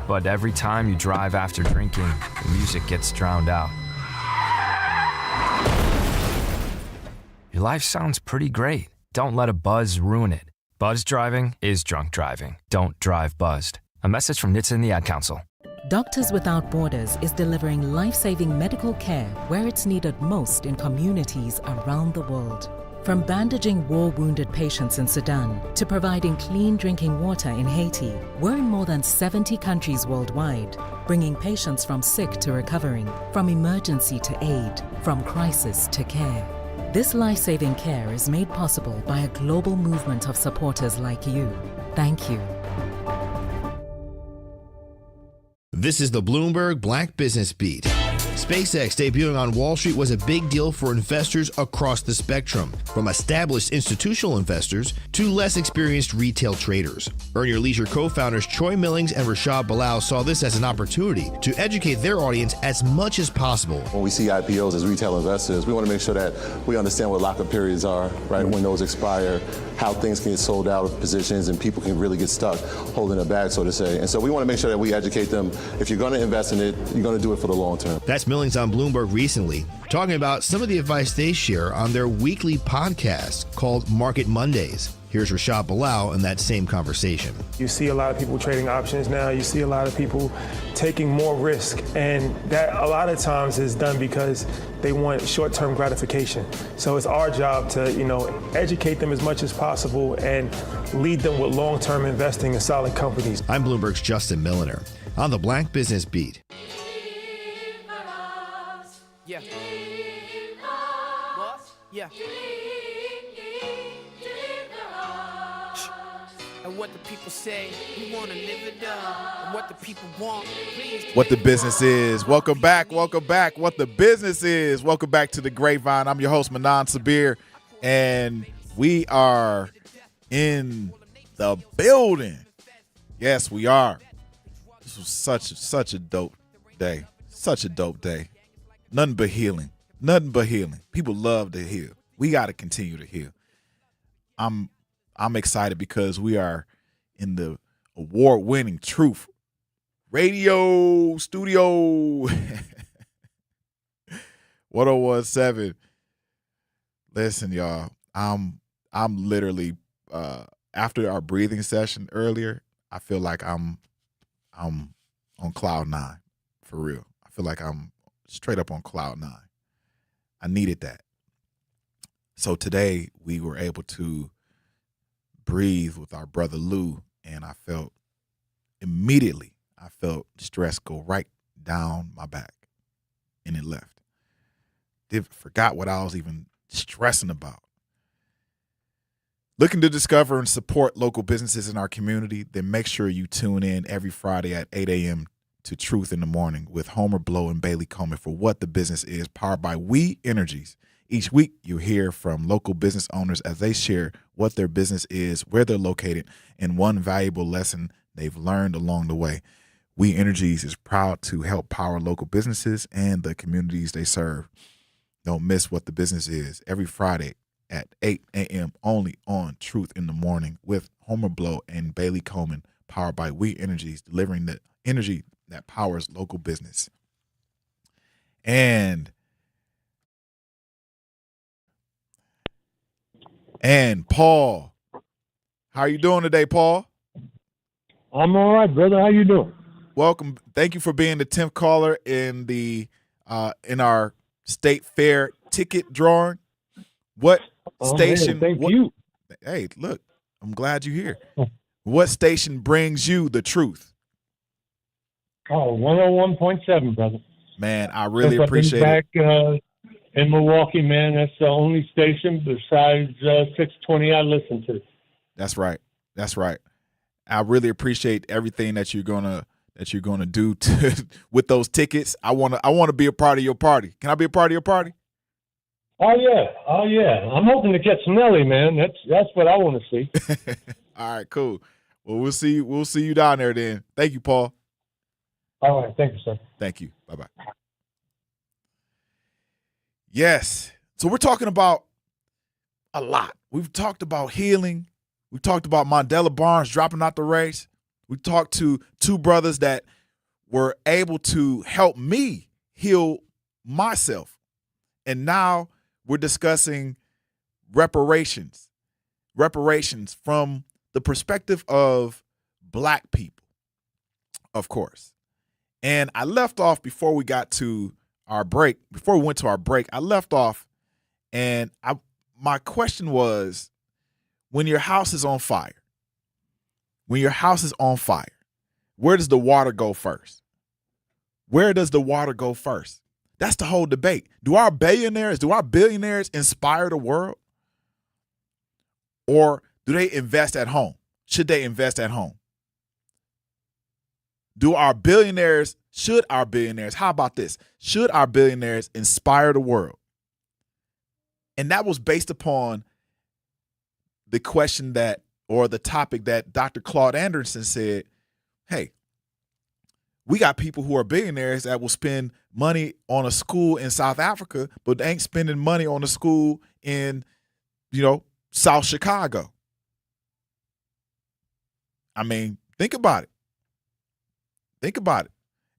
But every time you drive after drinking, the music gets drowned out. Your life sounds pretty great. Don't let a buzz ruin it. Buzz driving is drunk driving. Don't drive buzzed. A message from NHTSA and the Ad Council. Doctors Without Borders is delivering life-saving medical care where it's needed most in communities around the world. From bandaging war-wounded patients in Sudan to providing clean drinking water in Haiti, we're in more than 70 countries worldwide, bringing patients from sick to recovering, from emergency to aid, from crisis to care. This life-saving care is made possible by a global movement of supporters like you. Thank you. This is the Bloomberg Black Business Beat. SpaceX debuting on Wall Street was a big deal for investors across the spectrum, from established institutional investors to less experienced retail traders. Earn Your Leisure co-founders Troy Millings and Rashad Bilal saw this as an opportunity to educate their audience as much as possible. When we see IPOs as retail investors, we want to make sure that we understand what lockup periods are, right? When those expire, how things can get sold out of positions and people can really get stuck holding a bag, so to say. And so we want to make sure that we educate them. If you're going to invest in it, you're going to do it for the long term. That's Millings on Bloomberg recently, talking about some of the advice they share on their weekly podcast called Market Mondays. Here's Rashad Bilal in that same conversation. You see a lot of people trading options now. You see a lot of people taking more risk. And that a lot of times is done because they want short-term gratification. So it's our job to, educate them as much as possible and lead them with long-term investing in solid companies. I'm Bloomberg's Justin Milliner on the Black Business Beat. Yeah. Yeah. And what the people say, we want to live it up. And what the people want, please. What the business is. Welcome back. Welcome back. What the business is. Welcome back to the Grapevine. I'm your host, Manan Sabir, and we are in the building. Yes, we are. This was such a dope day. Such a dope day. Nothing but healing. Nothing but healing. People love to heal. We got to continue to heal. I'm excited because we are in the award-winning Truth Radio Studio 1017. Listen, y'all, I'm literally after our breathing session earlier, I feel like I'm on cloud 9 for real. I feel like I'm straight up on cloud 9. I needed that. So today we were able to breathe with our brother Lou, and I felt stress go right down my back, and it left. Forgot what I was even stressing about. Looking to discover and support local businesses in our community? Then make sure you tune in every Friday at 8 a.m. to Truth in the Morning with Homer Blow and Bailey Coleman for What the Business Is, powered by We Energies. Each week, you'll hear from local business owners as they share what their business is, where they're located, and one valuable lesson they've learned along the way. We Energies is proud to help power local businesses and the communities they serve. Don't miss What the Business Is every Friday at 8 a.m. only on Truth in the Morning with Homer Blow and Bailey Coleman, powered by We Energies, delivering the energy that powers local business. And Paul, how are you doing today, Paul? I'm all right, brother. How you doing? Welcome. Thank you for being the 10th caller in the in our state fair ticket drawing. What station? Hey, thank you. Hey, look, I'm glad you're here. What station brings you the truth? Oh, 101.7, brother. Man, I really Since appreciate I've been it. back in Milwaukee, man, that's the only station besides 620 I listen to. That's right. That's right. I really appreciate everything that you're gonna do with those tickets. I wanna be a part of your party. Can I be a part of your party? Oh yeah. I'm hoping to catch Nelly, man. That's what I want to see. All right, cool. Well, we'll see you down there then. Thank you, Paul. All right, thank you, sir. Thank you. Bye-bye. Yes. So we're talking about a lot. We've talked about healing. We talked about Mandela Barnes dropping out the race. We talked to two brothers that were able to help me heal myself. And now we're discussing reparations from the perspective of Black people, of course. And I left off before we went to our break, I left off and my question was, when your house is on fire, where does the water go first? Where does the water go first? That's the whole debate. Do our billionaires inspire the world? Or do they invest at home? Should they invest at home? Should our billionaires, how about this? Should our billionaires inspire the world? And that was based upon the question the topic that Dr. Claude Anderson said, hey, we got people who are billionaires that will spend money on a school in South Africa, but they ain't spending money on a school in, South Chicago. I mean, think about it.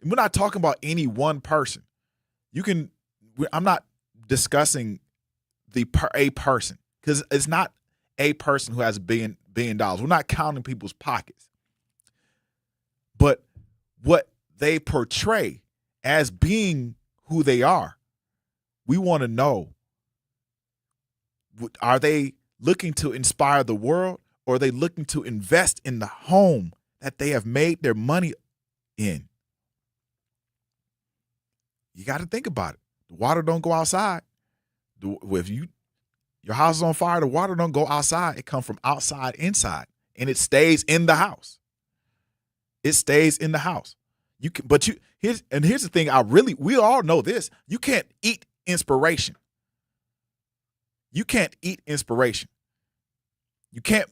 We're not talking about any one person. I'm not discussing a person, because it's not a person who has $1 billion. We're not counting people's pockets. But what they portray as being who they are, we want to know, are they looking to inspire the world, or are they looking to invest in the home that they have made their money in? You got to think about it. The water don't go outside. If your house is on fire, the water don't go outside. It comes from outside inside, and it stays in the house. Here's the thing. We all know this. You can't eat inspiration. You can't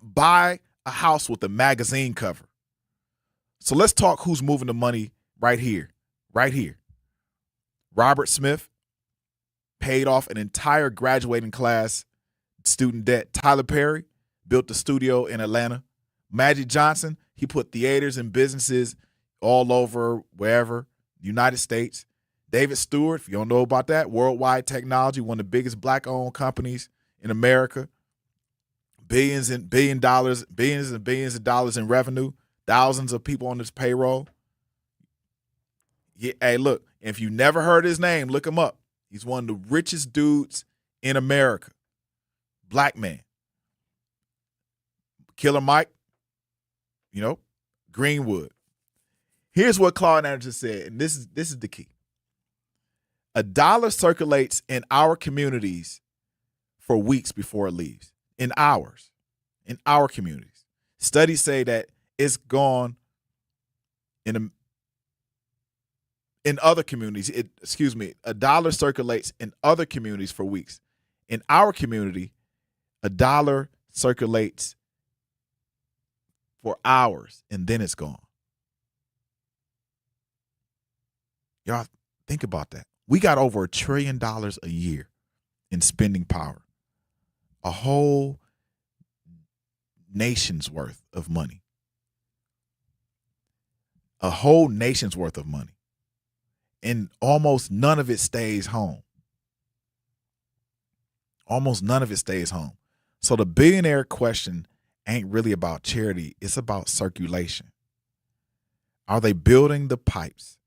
buy a house with a magazine cover. So let's talk who's moving the money right here. Robert Smith paid off an entire graduating class student debt. Tyler Perry built the studio in Atlanta. Magic Johnson, he put theaters and businesses all over, wherever, United States. David Stewart, if you don't know about that, Worldwide Technology, one of the biggest Black-owned companies in America. Billions and billions of dollars in revenue. Thousands of people on this payroll. Yeah, hey, look, if you never heard his name, look him up. He's one of the richest dudes in America. Black man. Killer Mike, Greenwood. Here's what Claude Anderson said, and this is the key. $1 circulates in our communities for weeks before it leaves. In our communities. Studies say that it's gone in other communities. $1 circulates in other communities for weeks. In our community, $1 circulates for hours, and then it's gone. Y'all think about that. We got over $1 trillion a year in spending power. A whole nation's worth of money. a whole nation's worth of money, and almost none of it stays home. Almost none of it stays home. So the billionaire question ain't really about charity. It's about circulation. Are they building the pipes?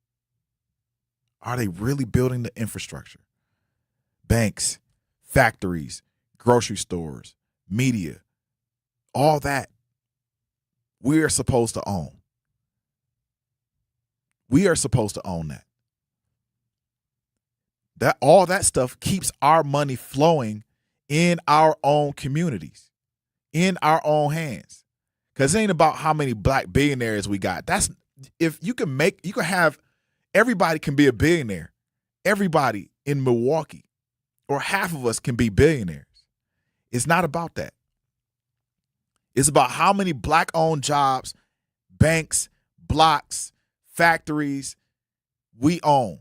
Are they really building the infrastructure? Banks, factories, grocery stores, media, all that we are supposed to own. We are supposed to own that. All that stuff keeps our money flowing in our own communities, in our own hands. Because it ain't about how many black billionaires we got. That's if you can have, everybody can be a billionaire. Everybody in Milwaukee, or half of us can be billionaires. It's not about that. It's about how many black-owned jobs, banks, blocks, factories we own.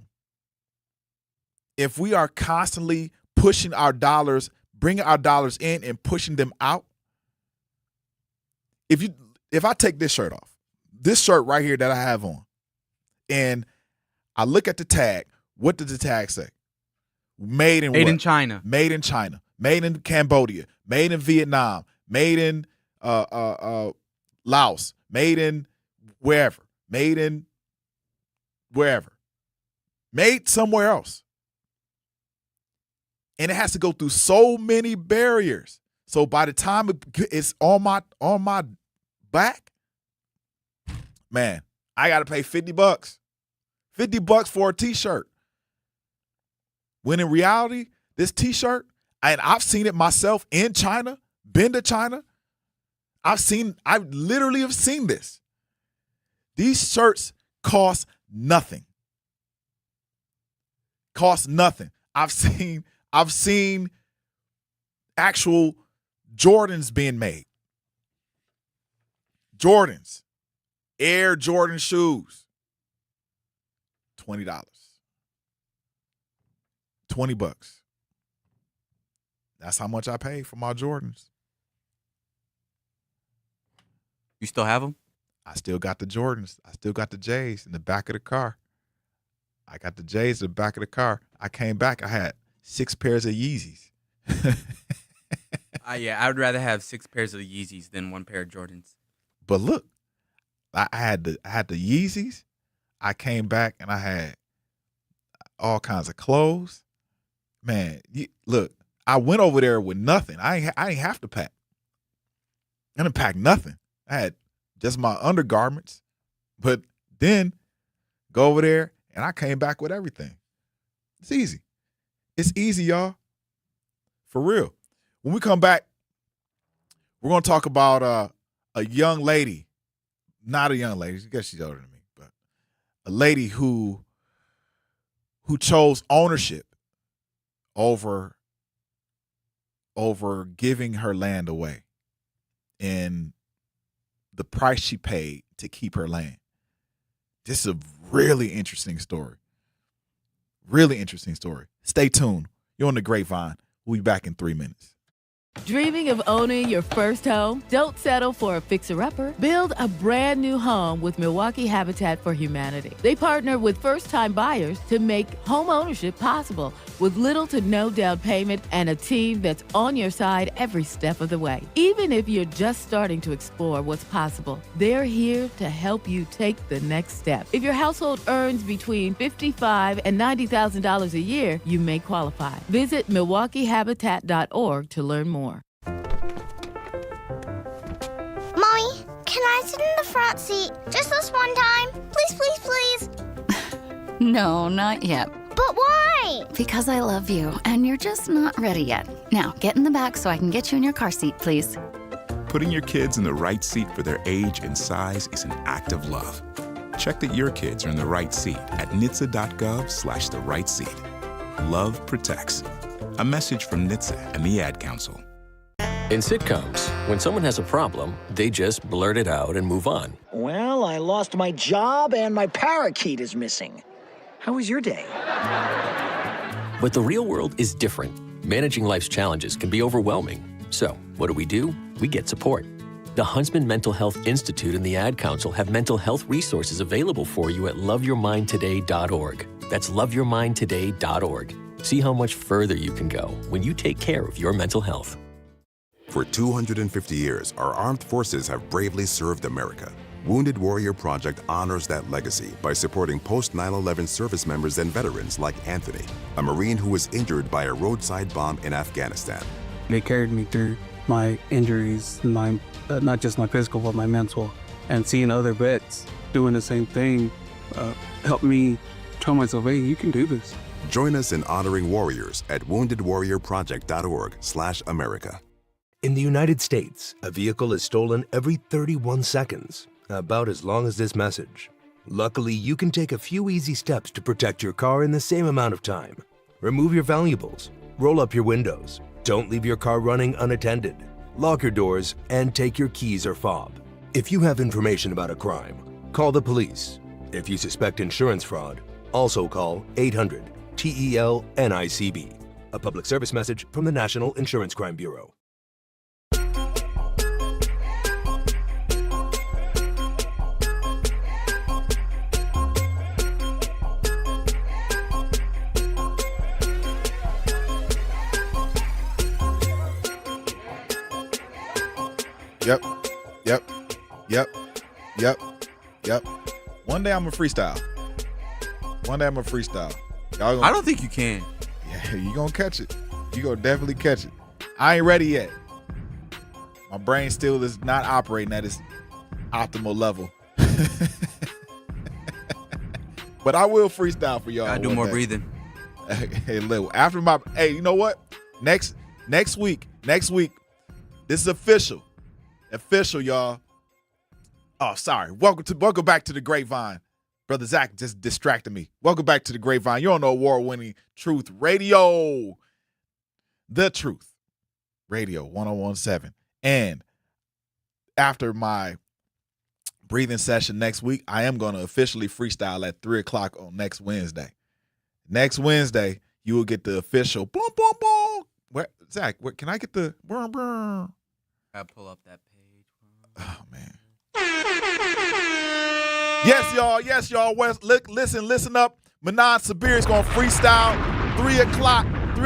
If we are constantly pushing our dollars, bringing our dollars in and pushing them out, if I take this shirt off, this shirt right here that I have on, and I look at the tag, what does the tag say? Made in China. Made in China. Made in Cambodia. Made in Vietnam. Made in Laos. Made in wherever. Made in wherever. Made somewhere else. And it has to go through so many barriers. So by the time it's on my back, man, I got to pay $50. $50 for a T-shirt. When in reality, this T-shirt, and I've seen it myself in China, been to China. I literally have seen this. These shirts cost nothing. Cost nothing. I've seen actual Jordans being made. Jordans. Air Jordan shoes. $20. $20. That's how much I paid for my Jordans. You still have them? I still got the Jordans. I still got the J's in the back of the car. I got the J's in the back of the car. I came back. I had 6 pairs of Yeezys. Yeah, I would rather have 6 pairs of Yeezys than 1 pair of Jordans. But look, I had the Yeezys. I came back and I had all kinds of clothes. Man, look, I went over there with nothing. I ain't have to pack. I didn't pack nothing. I had just my undergarments. But then go over there and I came back with everything. It's easy. It's easy, y'all. For real. When we come back, we're going to talk about a young lady. Not a young lady. I guess she's older than me. But a lady who chose ownership over giving her land away and the price she paid to keep her land. This is a really interesting story. Really interesting story. Stay tuned. You're on the Grapevine. We'll be back in 3 minutes. Dreaming of owning your first home? Don't settle for a fixer-upper. Build a brand new home with Milwaukee Habitat for Humanity. They partner with first-time buyers to make home ownership possible with little to no down payment and a team that's on your side every step of the way. Even if you're just starting to explore what's possible, they're here to help you take the next step. If your household earns between $55,000 and $90,000 a year, you may qualify. Visit MilwaukeeHabitat.org to learn more. Mommy, can I sit in the front seat just this one time? Please, please, please. No, not yet. But why? Because I love you, and you're just not ready yet. Now, get in the back so I can get you in your car seat, please. Putting your kids in the right seat for their age and size is an act of love. Check that your kids are in the right seat at NHTSA.gov/the right seat. Love protects. A message from NHTSA and the Ad Council. In sitcoms, when someone has a problem, they just blurt it out and move on. Well, I lost my job and my parakeet is missing. How was your day? But the real world is different. Managing life's challenges can be overwhelming. So, what do? We get support. The Huntsman Mental Health Institute and the Ad Council have mental health resources available for you at loveyourmindtoday.org. That's loveyourmindtoday.org. See how much further you can go when you take care of your mental health. For 250 years, our armed forces have bravely served America. Wounded Warrior Project honors that legacy by supporting post-9/11 service members and veterans like Anthony, a Marine who was injured by a roadside bomb in Afghanistan. They carried me through my injuries, not just my physical, but my mental. And seeing other vets doing the same thing helped me tell myself, hey, you can do this. Join us in honoring warriors at woundedwarriorproject.org/America. In the United States, a vehicle is stolen every 31 seconds, about as long as this message. Luckily, you can take a few easy steps to protect your car in the same amount of time. Remove your valuables, roll up your windows, don't leave your car running unattended, lock your doors, and take your keys or fob. If you have information about a crime, call the police. If you suspect insurance fraud, also call 800-TEL-NICB. A public service message from the National Insurance Crime Bureau. Yep. One day I'm gonna freestyle. Y'all I don't think you can. Yeah, you gonna catch it. You gonna definitely catch it. I ain't ready yet. My brain still is not operating at its optimal level. But I will freestyle for y'all. I do more breathing. Hey, little after my. Hey, you know what? Next week. This is official, y'all. Oh, sorry. Welcome back to the Grapevine. Brother Zach just distracted me. Welcome back to the Grapevine. You're on the award-winning Truth Radio. The Truth Radio 1017. And after my breathing session next week, I am going to officially freestyle at 3 o'clock on next Wednesday. Next Wednesday, you will get the official boom, boom, boom. Zach, can I get the boom, boom? I'll pull up that page. Oh, man. Yes, y'all. Listen up. Manan Sabir is gonna freestyle 3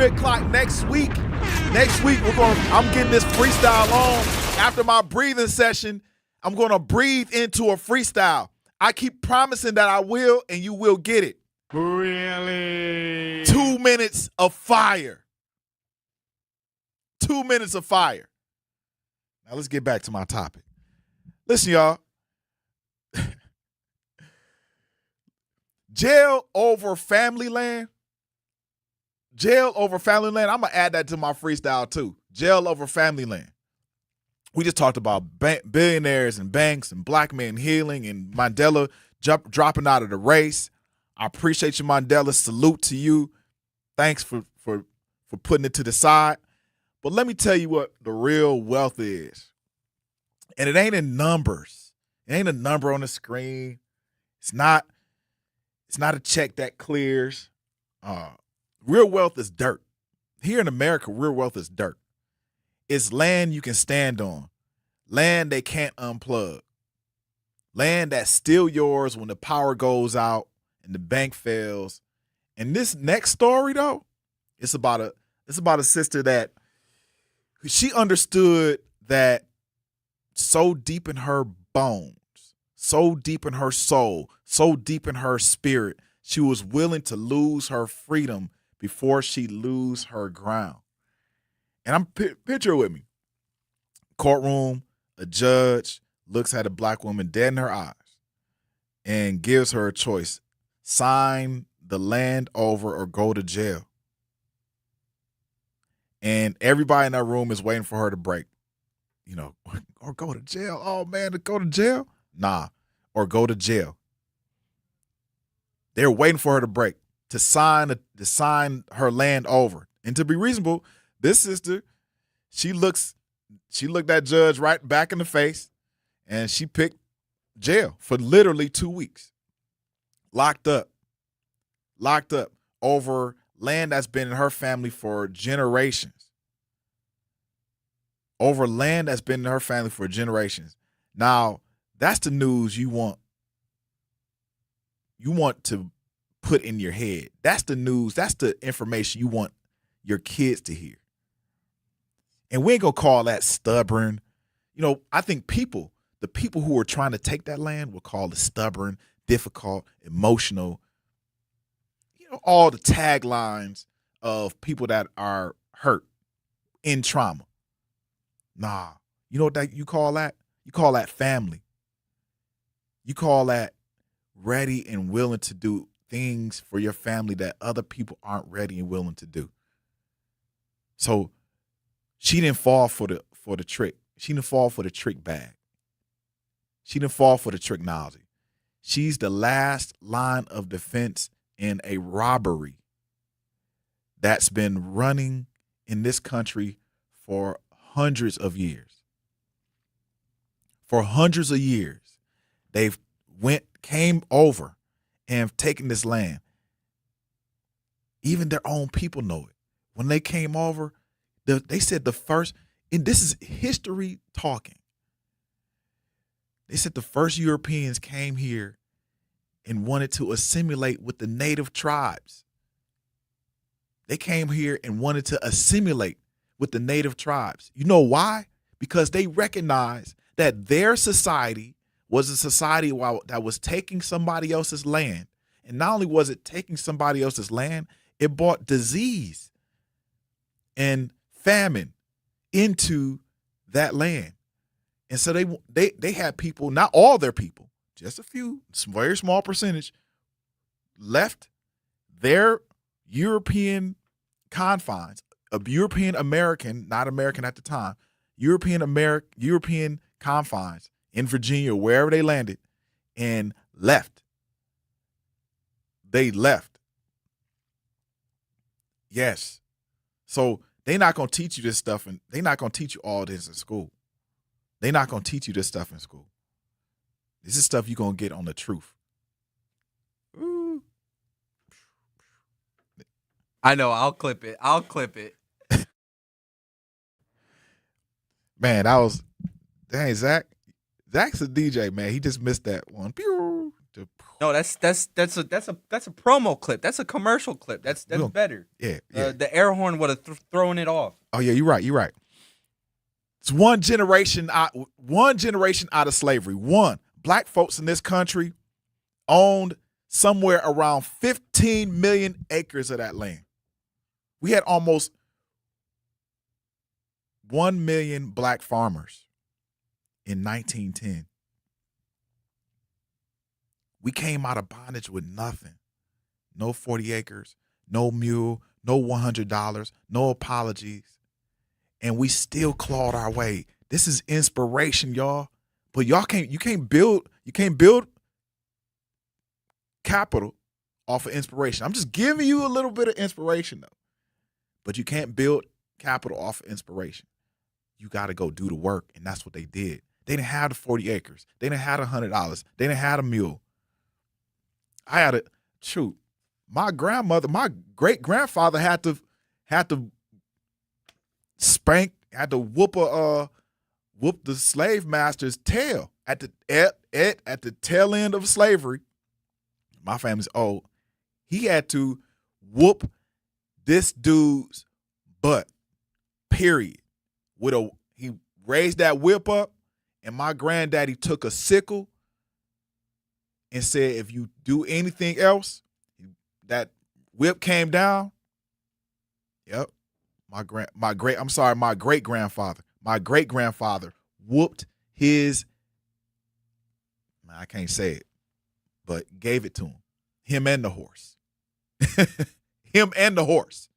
o'clock next week. I'm getting this freestyle on. After my breathing session, I'm gonna breathe into a freestyle. I keep promising that I will, and you will get it. Really? 2 minutes of fire. 2 minutes of fire. Now let's get back to my topic. Listen, y'all. Jail over family land. I'm going to add that to my freestyle too. Jail over family land. We just talked about billionaires and banks and black men healing and Mandela dropping out of the race. I appreciate you, Mandela. Salute to you. Thanks for putting it to the side. But let me tell you what the real wealth is. And it ain't in numbers. It ain't a number on the screen. It's not a check that clears. Real wealth is dirt. Here in America, real wealth is dirt. It's land you can stand on. Land they can't unplug. Land that's still yours when the power goes out and the bank fails. And this next story, though, it's about a sister that she understood that so deep in her bones, so deep in her soul, so deep in her spirit, she was willing to lose her freedom before she lose her ground. And I'm picture with me. Courtroom, a judge looks at a black woman dead in her eyes and gives her a choice. Sign the land over or go to jail. And everybody in that room is waiting for her to break. You know, or go to jail. Oh, man, to go to jail? Nah, or go to jail. They're waiting for her to break, to sign her land over. And to be reasonable, this sister, she looked that judge right back in the face, and she picked jail for literally 2 weeks. Locked up over land that's been in her family for generations. over land that's been in her family for generations. Now, that's the news you want to put in your head. That's the news. That's the information you want your kids to hear. And we ain't going to call that stubborn. I think the people who are trying to take that land will call it stubborn, difficult, emotional, all the taglines of people that are hurt in trauma. Nah, you know what you call that? You call that family. You call that ready and willing to do things for your family that other people aren't ready and willing to do. So she didn't fall for the trick. She didn't fall for the trick bag. She didn't fall for the technology. She's the last line of defense in a robbery that's been running in this country for hundreds of years. For hundreds of years, they've came over and have taken this land. Even their own people know it. When they came over, they said the first, and this is history talking. They said the first Europeans came here and wanted to assimilate with the native tribes. They came here and wanted to assimilate with the native tribes. You know why? Because they recognized that their society was a society that was taking somebody else's land. And not only was it taking somebody else's land, it brought disease and famine into that land. And so they had people, not all their people, just a few, very small percentage, left their European confines, a European American, not American at the time, European confines in Virginia, wherever they landed, and left. They left. Yes. So they're not going to teach you this stuff, and they're not going to teach you all this in school. They're not going to teach you this stuff in school. This is stuff you're going to get on the truth. Ooh. I know. I'll clip it. Man, dang, Zach. Zach's a DJ, man. He just missed that one. No, that's a promo clip. That's a commercial clip. That's better. Yeah. The air horn would have thrown it off. Oh yeah, you're right. It's one generation out of slavery. Black folks in this country owned somewhere around 15 million acres of that land. We had almost 1 million black farmers in 1910. We came out of bondage with nothing. No 40 acres, no mule, no $100, no apologies. And we still clawed our way. This is inspiration, y'all. But you can't build capital off of inspiration. I'm just giving you a little bit of inspiration, though. But you can't build capital off of inspiration. You got to go do the work, and that's what they did. They didn't have the 40 acres. They didn't have the $100. They didn't have a mule. My great-grandfather had to whoop the slave master's tail at the tail end of slavery. My family's old. He had to whoop this dude's butt. Period. He raised that whip up, and my granddaddy took a sickle and said, if you do anything else, that whip came down. Yep. My great-grandfather whooped his, I can't say it, but gave it to him. Him and the horse. Him and the horse.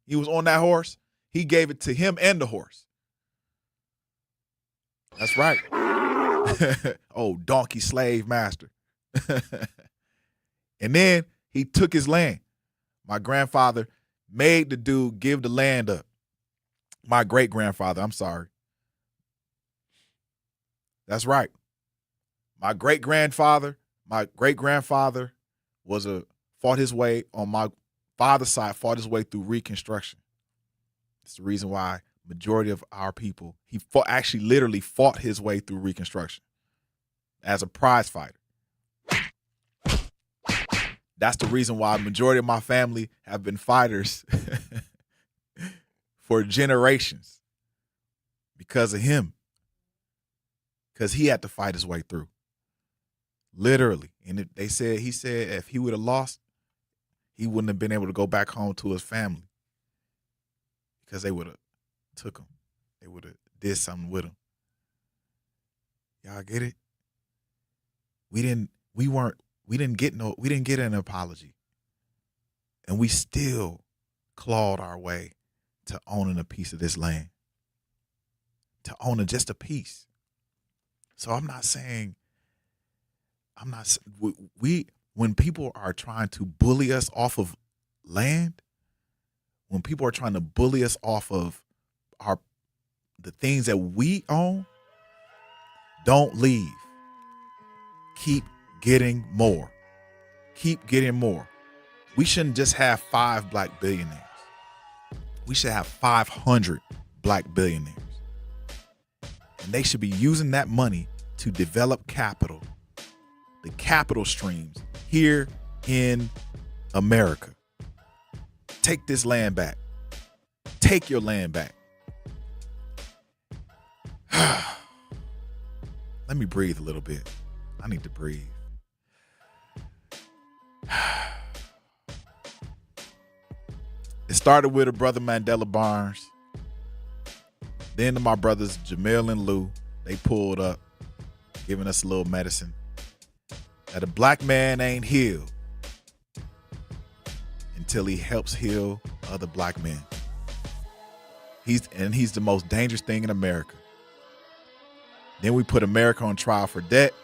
He was on that horse. He gave it to him and the horse. That's right. Oh, donkey slave master. And then he took his land. My grandfather made the dude give the land up. My great-grandfather, I'm sorry. That's right. My great-grandfather fought his way on my father's side, fought his way through Reconstruction. It's the reason why majority of our people, he actually literally fought his way through Reconstruction as a prize fighter. That's the reason why a majority of my family have been fighters for generations, because of him. Because he had to fight his way through. Literally. And he said if he would have lost, he wouldn't have been able to go back home to his family. Because they would have took him. They would have did something with him. Y'all get it? We didn't get an apology. And we still clawed our way to owning a piece of this land. To owning just a piece. So when people are trying to bully us off of land, when people are trying to bully us off of the things that we own, don't leave. Keep getting more. Keep getting more. We shouldn't just have 5 black billionaires. We should have 500 black billionaires. And they should be using that money to develop capital, the capital streams here in America. Take this land back. Take your land back. Let me breathe a little bit. I need to breathe. It started with a brother, Mandela Barnes. Then to my brothers, Jamel and Lou, they pulled up, giving us a little medicine. That a black man ain't healed until he helps heal other black men. He's the most dangerous thing in America. Then we put America on trial for debt,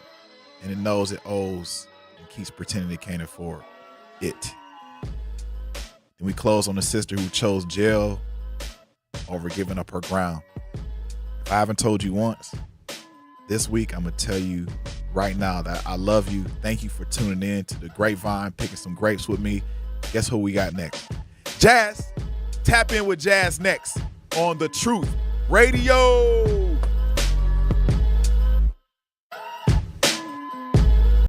and it knows it owes and keeps pretending it can't afford it. Then we close on the sister who chose jail over giving up her ground. If I haven't told you once, this week I'm going to tell you right now that I love you. Thank you for tuning in to the Grapevine, picking some grapes with me. Guess who we got next? Jazz. Tap in with Jazz next on The Truth Radio.